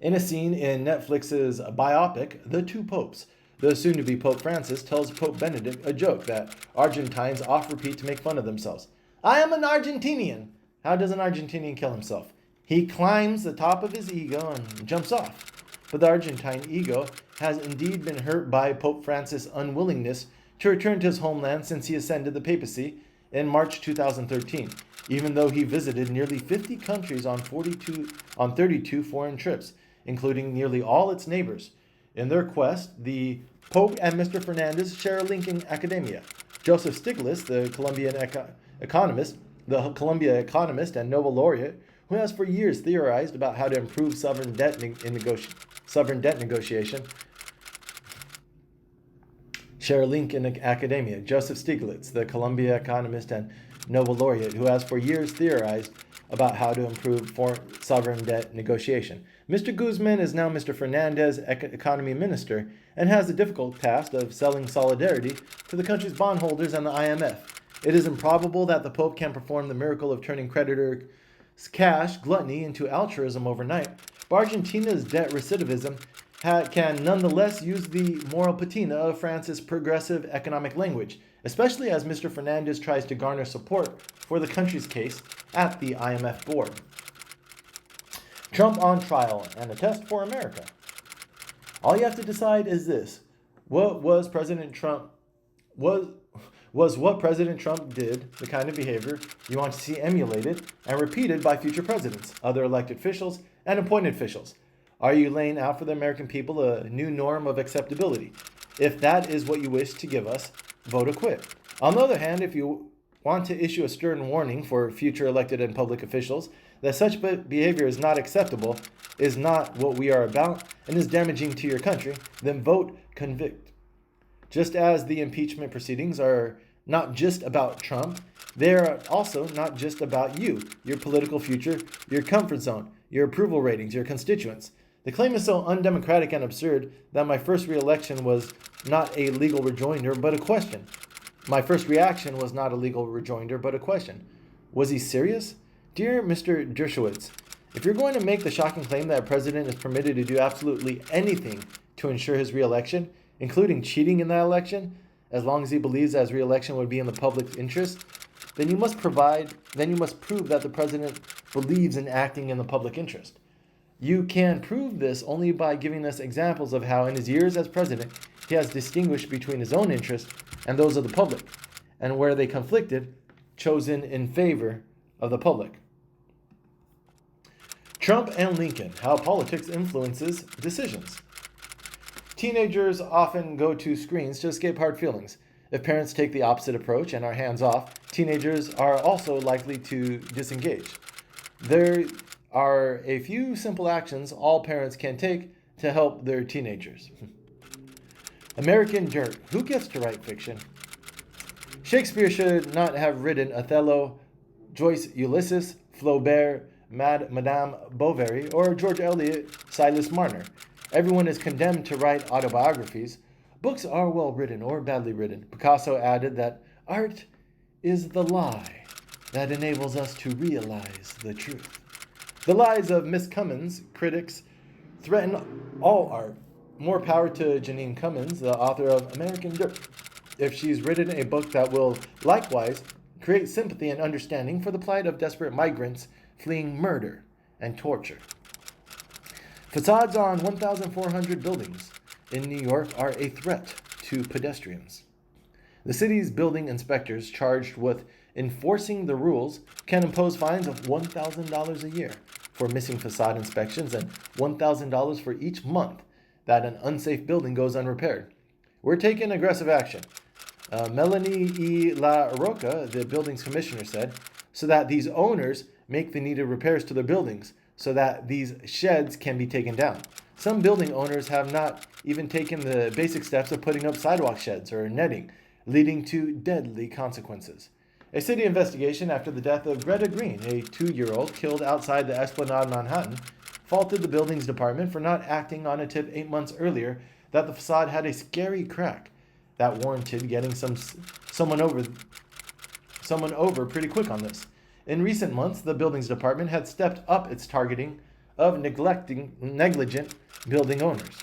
In a scene in Netflix's biopic, The Two Popes, the soon-to-be Pope Francis tells Pope Benedict a joke that Argentines oft repeat to make fun of themselves. I am an Argentinian. How does an Argentinian kill himself? He climbs the top of his ego and jumps off. But the Argentine ego has indeed been hurt by Pope Francis' unwillingness to return to his homeland since he ascended the papacy in March 2013, even though he visited nearly 50 countries on 32 foreign trips, including nearly all its neighbors. In their quest, the Pope and Mr. Fernandez share a link in academia. Joseph Stiglitz, the Colombian economist and Nobel laureate, who has for years theorized about how to improve sovereign debt negotiation, share a link in academia. Joseph Stiglitz, the Columbia economist and Nobel laureate, who has for years theorized about how to improve sovereign debt negotiation. Mr. Guzman is now Mr. Fernandez, economy minister, and has the difficult task of selling solidarity to the country's bondholders and the IMF. It is improbable that the Pope can perform the miracle of turning creditors' cash gluttony into altruism overnight, but Argentina's debt recidivism can nonetheless use the moral patina of France's progressive economic language, especially as Mr. Fernandez tries to garner support for the country's case at the IMF board. Trump on trial and a test for America. All you have to decide is this: what President Trump did the kind of behavior you want to see emulated and repeated by future presidents, other elected officials, and appointed officials? Are you laying out for the American people a new norm of acceptability? If that is what you wish to give us, vote acquit. On the other hand, if you want to issue a stern warning for future elected and public officials that such behavior is not acceptable, is not what we are about, and is damaging to your country, then vote convict. Just as the impeachment proceedings are not just about Trump, they are also not just about you, your political future, your comfort zone, your approval ratings, your constituents. The claim is so undemocratic and absurd that my first reelection was not a legal rejoinder, but a question. My first reaction was not a legal rejoinder, but a question. Was he serious? Dear Mr. Dershowitz, if you're going to make the shocking claim that a president is permitted to do absolutely anything to ensure his reelection, including cheating in that election, as long as he believes that his reelection would be in the public's interest, then you must prove that the president believes in acting in the public interest. You can prove this only by giving us examples of how in his years as president he has distinguished between his own interests and those of the public, and where they conflicted, chosen in favor of the public. Trump and Lincoln, how politics influences decisions. Teenagers often go to screens to escape hard feelings. If parents take the opposite approach and are hands-off, teenagers are also likely to disengage. There are a few simple actions all parents can take to help their teenagers. American Dirt. Who gets to write fiction? Shakespeare should not have written Othello, Joyce Ulysses, Flaubert, Madame Bovary, or George Eliot, Silas Marner. Everyone is condemned to write autobiographies. Books are well written or badly written. Picasso added that art is the lie that enables us to realize the truth. The lies of Miss Cummins, critics, threaten all art. More power to Janine Cummins, the author of American Dirt, if she's written a book that will likewise create sympathy and understanding for the plight of desperate migrants fleeing murder and torture. Facades on 1,400 buildings in New York are a threat to pedestrians. The city's building inspectors charged with enforcing the rules can impose fines of $1,000 a year for missing facade inspections and $1,000 for each month that an unsafe building goes unrepaired. We're taking aggressive action. Melanie E. La Roca, the building's commissioner, said, so that these owners make the needed repairs to their buildings so that these sheds can be taken down. Some building owners have not even taken the basic steps of putting up sidewalk sheds or netting, leading to deadly consequences. A city investigation after the death of Greta Green, a 2-year-old killed outside the Esplanade, Manhattan, faulted the buildings department for not acting on a tip 8 months earlier that the facade had a scary crack that warranted getting someone over pretty quick on this. In recent months, the buildings department had stepped up its targeting of negligent building owners.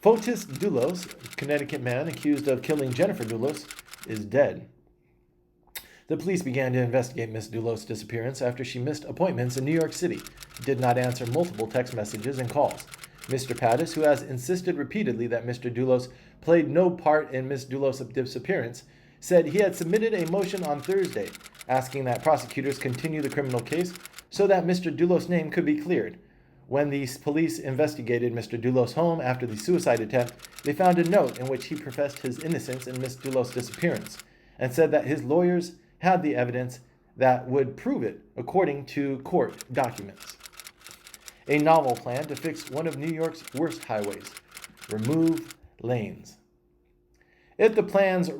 Fotis Dulos, Connecticut man accused of killing Jennifer Dulos, is dead. The police began to investigate Miss Dulos' disappearance after she missed appointments in New York City, did not answer multiple text messages and calls. Mr. Pattis, who has insisted repeatedly that Mr. Dulos played no part in Miss Dulos' disappearance, said he had submitted a motion on Thursday asking that prosecutors continue the criminal case so that Mr. Dulos' name could be cleared. When the police investigated Mr. Dulos' home after the suicide attempt, they found a note in which he professed his innocence in Miss Dulos' disappearance and said that his lawyers had the evidence that would prove it, according to court documents. A novel plan to fix one of New York's worst highways: remove lanes. If the plan's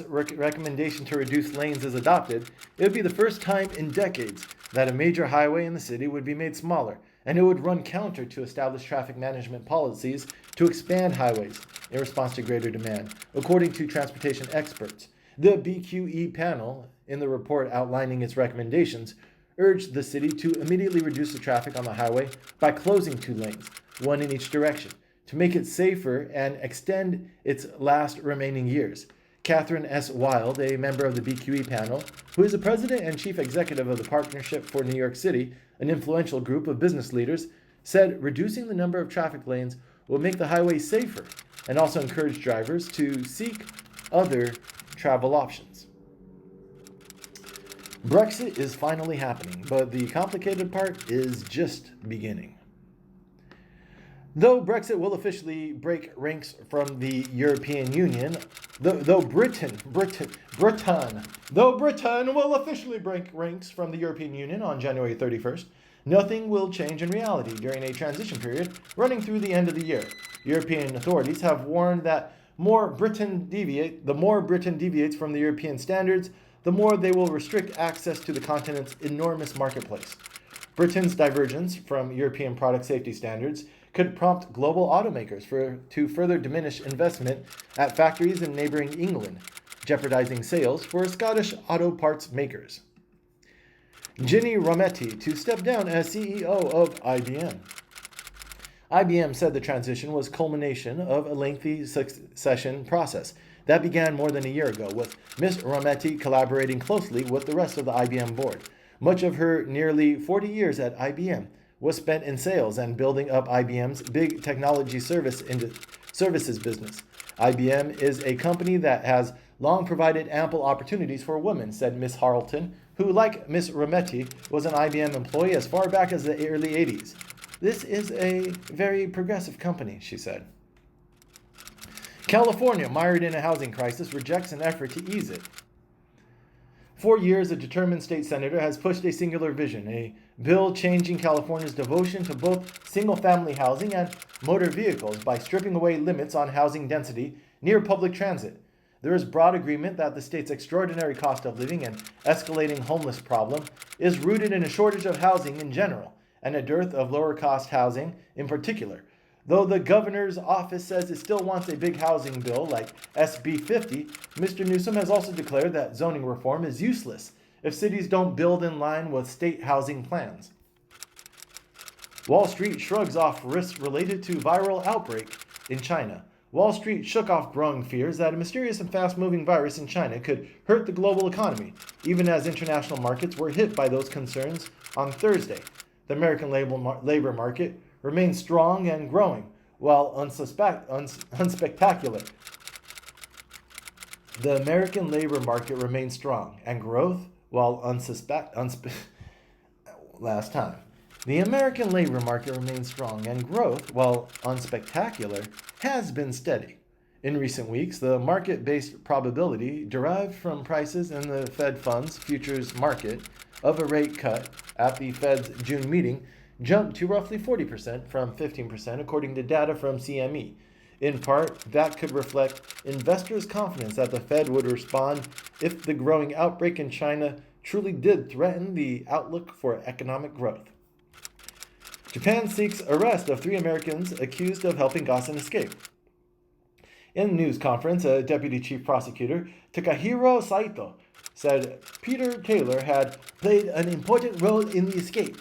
recommendation to reduce lanes is adopted, it would be the first time in decades that a major highway in the city would be made smaller, and it would run counter to established traffic management policies to expand highways in response to greater demand, according to transportation experts. The BQE panel, in the report outlining its recommendations, urged the city to immediately reduce the traffic on the highway by closing 2 lanes, one in each direction, to make it safer and extend its last remaining years. Catherine S. Wild, a member of the BQE panel, who is the president and chief executive of the Partnership for New York City, an influential group of business leaders, said reducing the number of traffic lanes will make the highway safer and also encourage drivers to seek other travel options. Brexit is finally happening, but the complicated part is just beginning. Though Brexit will officially break ranks from the European Union, though Britain will officially break ranks from the European Union on January 31st, nothing will change in reality during a transition period running through the end of the year. European authorities have warned that the more Britain deviates from the European standards, the more they will restrict access to the continent's enormous marketplace. Britain's divergence from European product safety standards could prompt global automakers to further diminish investment at factories in neighboring England, jeopardizing sales for Scottish auto parts makers. Ginny Rometty to step down as CEO of IBM. IBM said the transition was culmination of a lengthy succession process that began more than a year ago, with Ms. Rometty collaborating closely with the rest of the IBM board. Much of her nearly 40 years at IBM was spent in sales and building up IBM's big technology services business. IBM is a company that has long provided ample opportunities for women, said Ms. Harleton, who, like Ms. Rometty, was an IBM employee as far back as the early 80s. This is a very progressive company, she said. California, mired in a housing crisis, rejects an effort to ease it. For years, a determined state senator has pushed a singular vision, a bill changing California's devotion to both single-family housing and motor vehicles by stripping away limits on housing density near public transit. There is broad agreement that the state's extraordinary cost of living and escalating homeless problem is rooted in a shortage of housing in general and a dearth of lower-cost housing in particular. Though the governor's office says it still wants a big housing bill like SB 50, Mr. Newsom has also declared that zoning reform is useless if cities don't build in line with state housing plans. Wall Street shrugs off risks related to viral outbreak in China. Wall Street shook off growing fears that a mysterious and fast-moving virus in China could hurt the global economy, even as international markets were hit by those concerns on Thursday. The American labor market remains strong and growing, while unspectacular. The American labor market remains strong and growth, while The American labor market remains strong and growth, while unspectacular, has been steady. In recent weeks, the market-based probability derived from prices in the Fed funds futures market of a rate cut at the Fed's June meeting jumped to roughly 40% from 15%, according to data from CME. In part, that could reflect investors' confidence that the Fed would respond if the growing outbreak in China truly did threaten the outlook for economic growth. Japan seeks arrest of 3 Americans accused of helping Gossen escape. In a news conference, a deputy chief prosecutor, Takahiro Saito, said Peter Taylor had played an important role in the escape,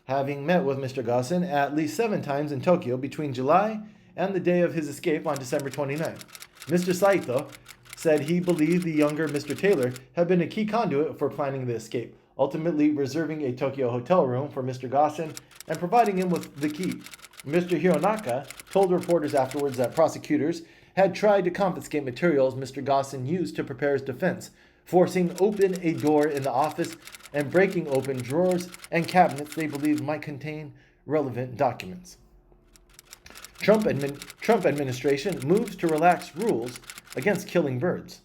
having met with Mr. Gossen at least 7 times in Tokyo between July and the day of his escape on December 29. Mr. Saito said he believed the younger Mr. Taylor had been a key conduit for planning the escape, ultimately reserving a Tokyo hotel room for Mr. Gossen and providing him with the key. Mr. Hironaka told reporters afterwards that prosecutors had tried to confiscate materials Mr. Gossen used to prepare his defense, forcing open a door in the office and breaking open drawers and cabinets they believed might contain relevant documents. Trump administration moves to relax rules against killing birds.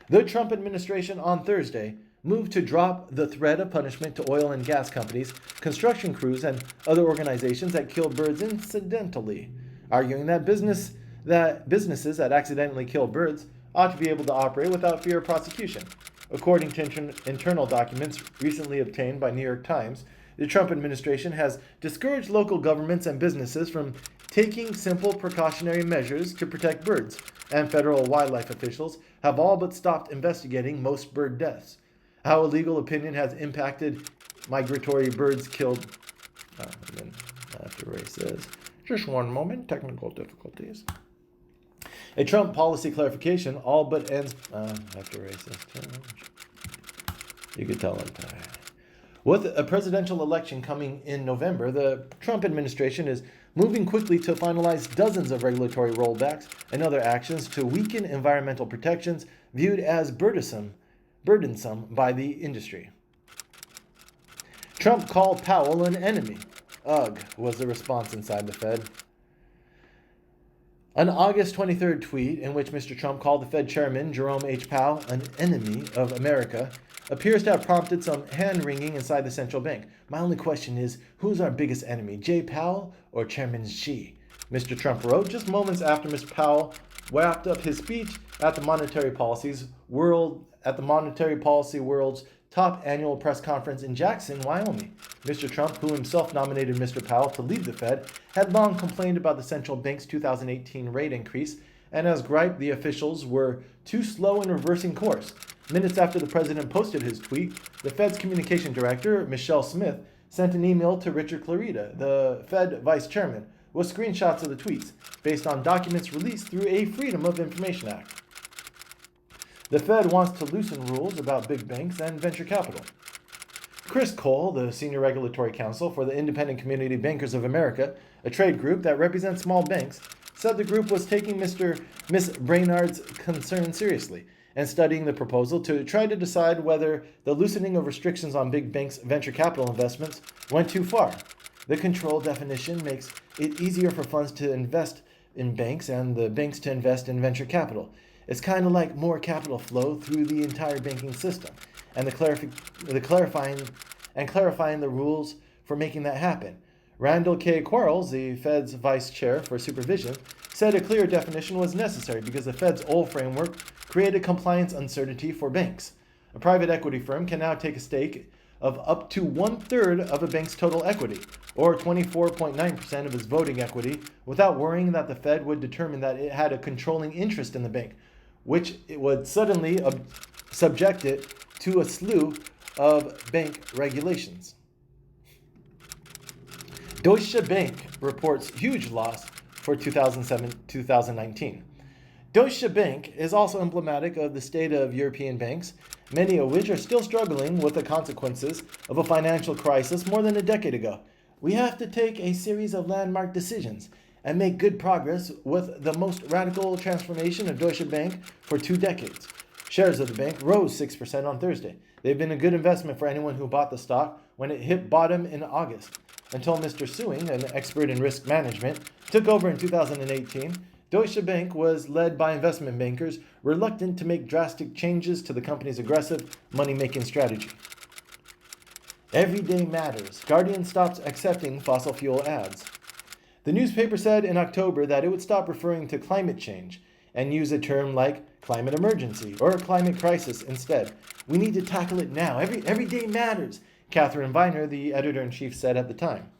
The Trump administration on Thursday moved to drop the threat of punishment to oil and gas companies, construction crews, and other organizations that kill birds incidentally, arguing that businesses that accidentally kill birds ought to be able to operate without fear of prosecution. According to internal documents recently obtained by New York Times, the Trump administration has discouraged local governments and businesses from taking simple precautionary measures to protect birds, and federal wildlife officials have all but stopped investigating most bird deaths. How a legal opinion has impacted migratory birds killed. I have to erase this. Just one moment, technical difficulties. A Trump policy clarification all but ends. I have to erase this too. You could tell I'm tired. With a presidential election coming in November, the Trump administration is moving quickly to finalize dozens of regulatory rollbacks and other actions to weaken environmental protections viewed as burdensome by the industry. Trump called Powell an enemy. Ugh, was the response inside the Fed. An August 23rd tweet in which Mr. Trump called the Fed chairman, Jerome H. Powell, an enemy of America, appears to have prompted some hand-wringing inside the central bank. My only question is, who's our biggest enemy, Jay Powell or Chairman Xi? Mr. Trump wrote just moments after Mr. Powell wrapped up his speech at the Monetary Policy World's top annual press conference in Jackson, Wyoming. Mr. Trump, who himself nominated Mr. Powell to lead the Fed, had long complained about the central bank's 2018 rate increase and has griped the officials were too slow in reversing course. Minutes after the president posted his tweet, the Fed's communication director, Michelle Smith, sent an email to Richard Clarida, the Fed vice chairman, with screenshots of the tweets based on documents released through a Freedom of Information Act. The Fed wants to loosen rules about big banks and venture capital. Chris Cole, the senior regulatory counsel for the Independent Community Bankers of America, a trade group that represents small banks, said the group was taking Ms. Brainard's concern seriously and studying the proposal to try to decide whether the loosening of restrictions on big banks' venture capital investments went too far. The control definition makes it easier for funds to invest in banks and the banks to invest in venture capital. It's kind of like more capital flow through the entire banking system, and clarifying the rules for making that happen. Randall K. Quarles, the Fed's vice chair for supervision, said a clear definition was necessary because the Fed's old framework created compliance uncertainty for banks. A private equity firm can now take a stake of up to 1/3 of a bank's total equity, or 24.9% of its voting equity, without worrying that the Fed would determine that it had a controlling interest in the bank, which it would suddenly subject it to a slew of bank regulations. Deutsche Bank reports huge loss for 2019. Deutsche Bank is also emblematic of the state of European banks, many of which are still struggling with the consequences of a financial crisis more than a decade ago. We have to take a series of landmark decisions and make good progress with the most radical transformation of Deutsche Bank for 2 decades. Shares of the bank rose 6% on Thursday. They've been a good investment for anyone who bought the stock when it hit bottom in August. Until Mr. Sewing, an expert in risk management, took over in 2018, Deutsche Bank was led by investment bankers reluctant to make drastic changes to the company's aggressive money-making strategy. Every day matters. Guardian stops accepting fossil fuel ads. The newspaper said in October that it would stop referring to climate change and use a term like climate emergency or climate crisis instead. We need to tackle it now. Every day matters, Catherine Viner, the editor-in-chief, said at the time.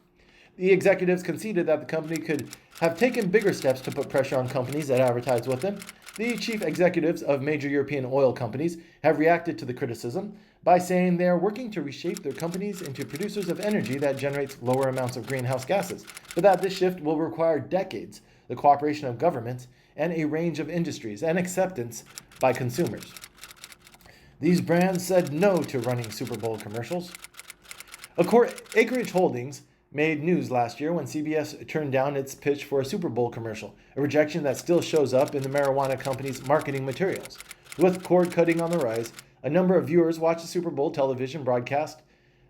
The executives conceded that the company could have taken bigger steps to put pressure on companies that advertise with them. The chief executives of major European oil companies have reacted to the criticism by saying they are working to reshape their companies into producers of energy that generates lower amounts of greenhouse gases, but that this shift will require decades, the cooperation of governments, and a range of industries, and acceptance by consumers. These brands said no to running Super Bowl commercials. Acreage Holdings made news last year when CBS turned down its pitch for a Super Bowl commercial, a rejection that still shows up in the marijuana company's marketing materials. With cord cutting on the rise, a number of viewers watch the Super Bowl television broadcast.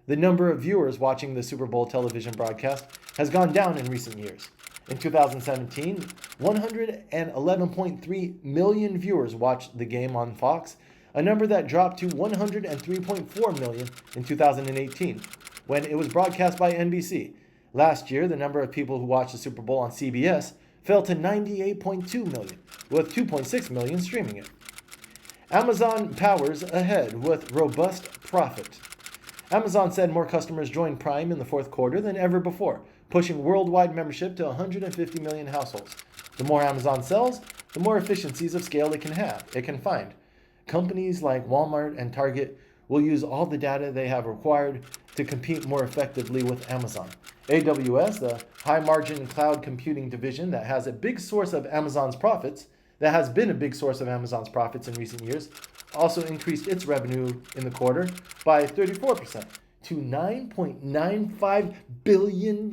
The number of viewers watching the Super Bowl television broadcast has gone down in recent years. In 2017, 111.3 million viewers watched the game on Fox, a number that dropped to 103.4 million in 2018, when it was broadcast by NBC. Last year, the number of people who watched the Super Bowl on CBS fell to 98.2 million, with 2.6 million streaming it. Amazon powers ahead with robust profit. Amazon said more customers joined Prime in the fourth quarter than ever before, pushing worldwide membership to 150 million households. The more Amazon sells, the more efficiencies of scale it can find. Companies like Walmart and Target will use all the data they have required to compete more effectively with Amazon. AWS, the high-margin cloud computing division that has been a big source of Amazon's profits in recent years, also increased its revenue in the quarter by 34% to $9.95 billion.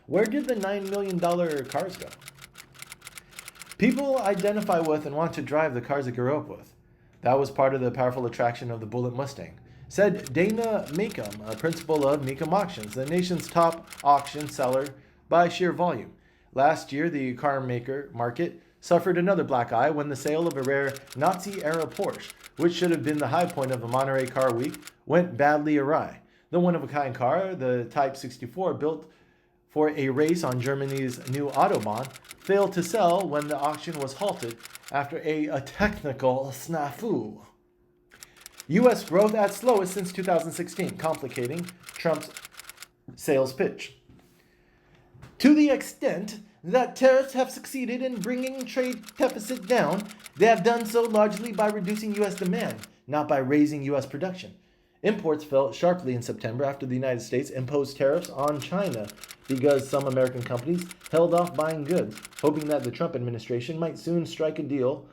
Where did the $9 million cars go? People identify with and want to drive the cars they grew up with. That was part of the powerful attraction of the Bullitt Mustang, said Dana Macom, a principal of Macom Auctions, the nation's top auction seller by sheer volume. Last year, the car maker market suffered another black eye when the sale of a rare Nazi-era Porsche, which should have been the high point of the Monterey Car Week, went badly awry. The one-of-a-kind car, the Type 64, built for a race on Germany's new Autobahn, failed to sell when the auction was halted after a technical snafu. U.S. growth at slowest since 2016, complicating Trump's sales pitch. To the extent that tariffs have succeeded in bringing trade deficit down, they have done so largely by reducing U.S. demand, not by raising U.S. production. Imports fell sharply in September after the United States imposed tariffs on China because some American companies held off buying goods, hoping that the Trump administration might soon strike a deal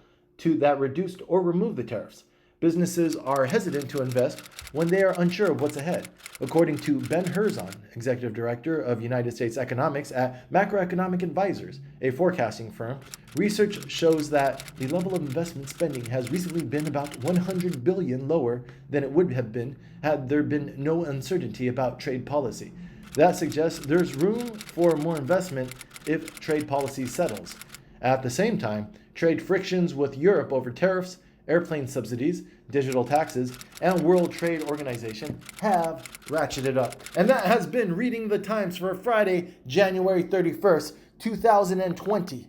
that reduced or removed the tariffs. Businesses are hesitant to invest when they are unsure of what's ahead. According to Ben Herzon, executive director of United States economics at Macroeconomic Advisors, a forecasting firm, research shows that the level of investment spending has recently been about $100 billion lower than it would have been had there been no uncertainty about trade policy. That suggests there's room for more investment if trade policy settles. At the same time, trade frictions with Europe over tariffs, airplane subsidies, digital taxes, and World Trade Organization have ratcheted up. And that has been Reading the Times for Friday, January 31st, 2020.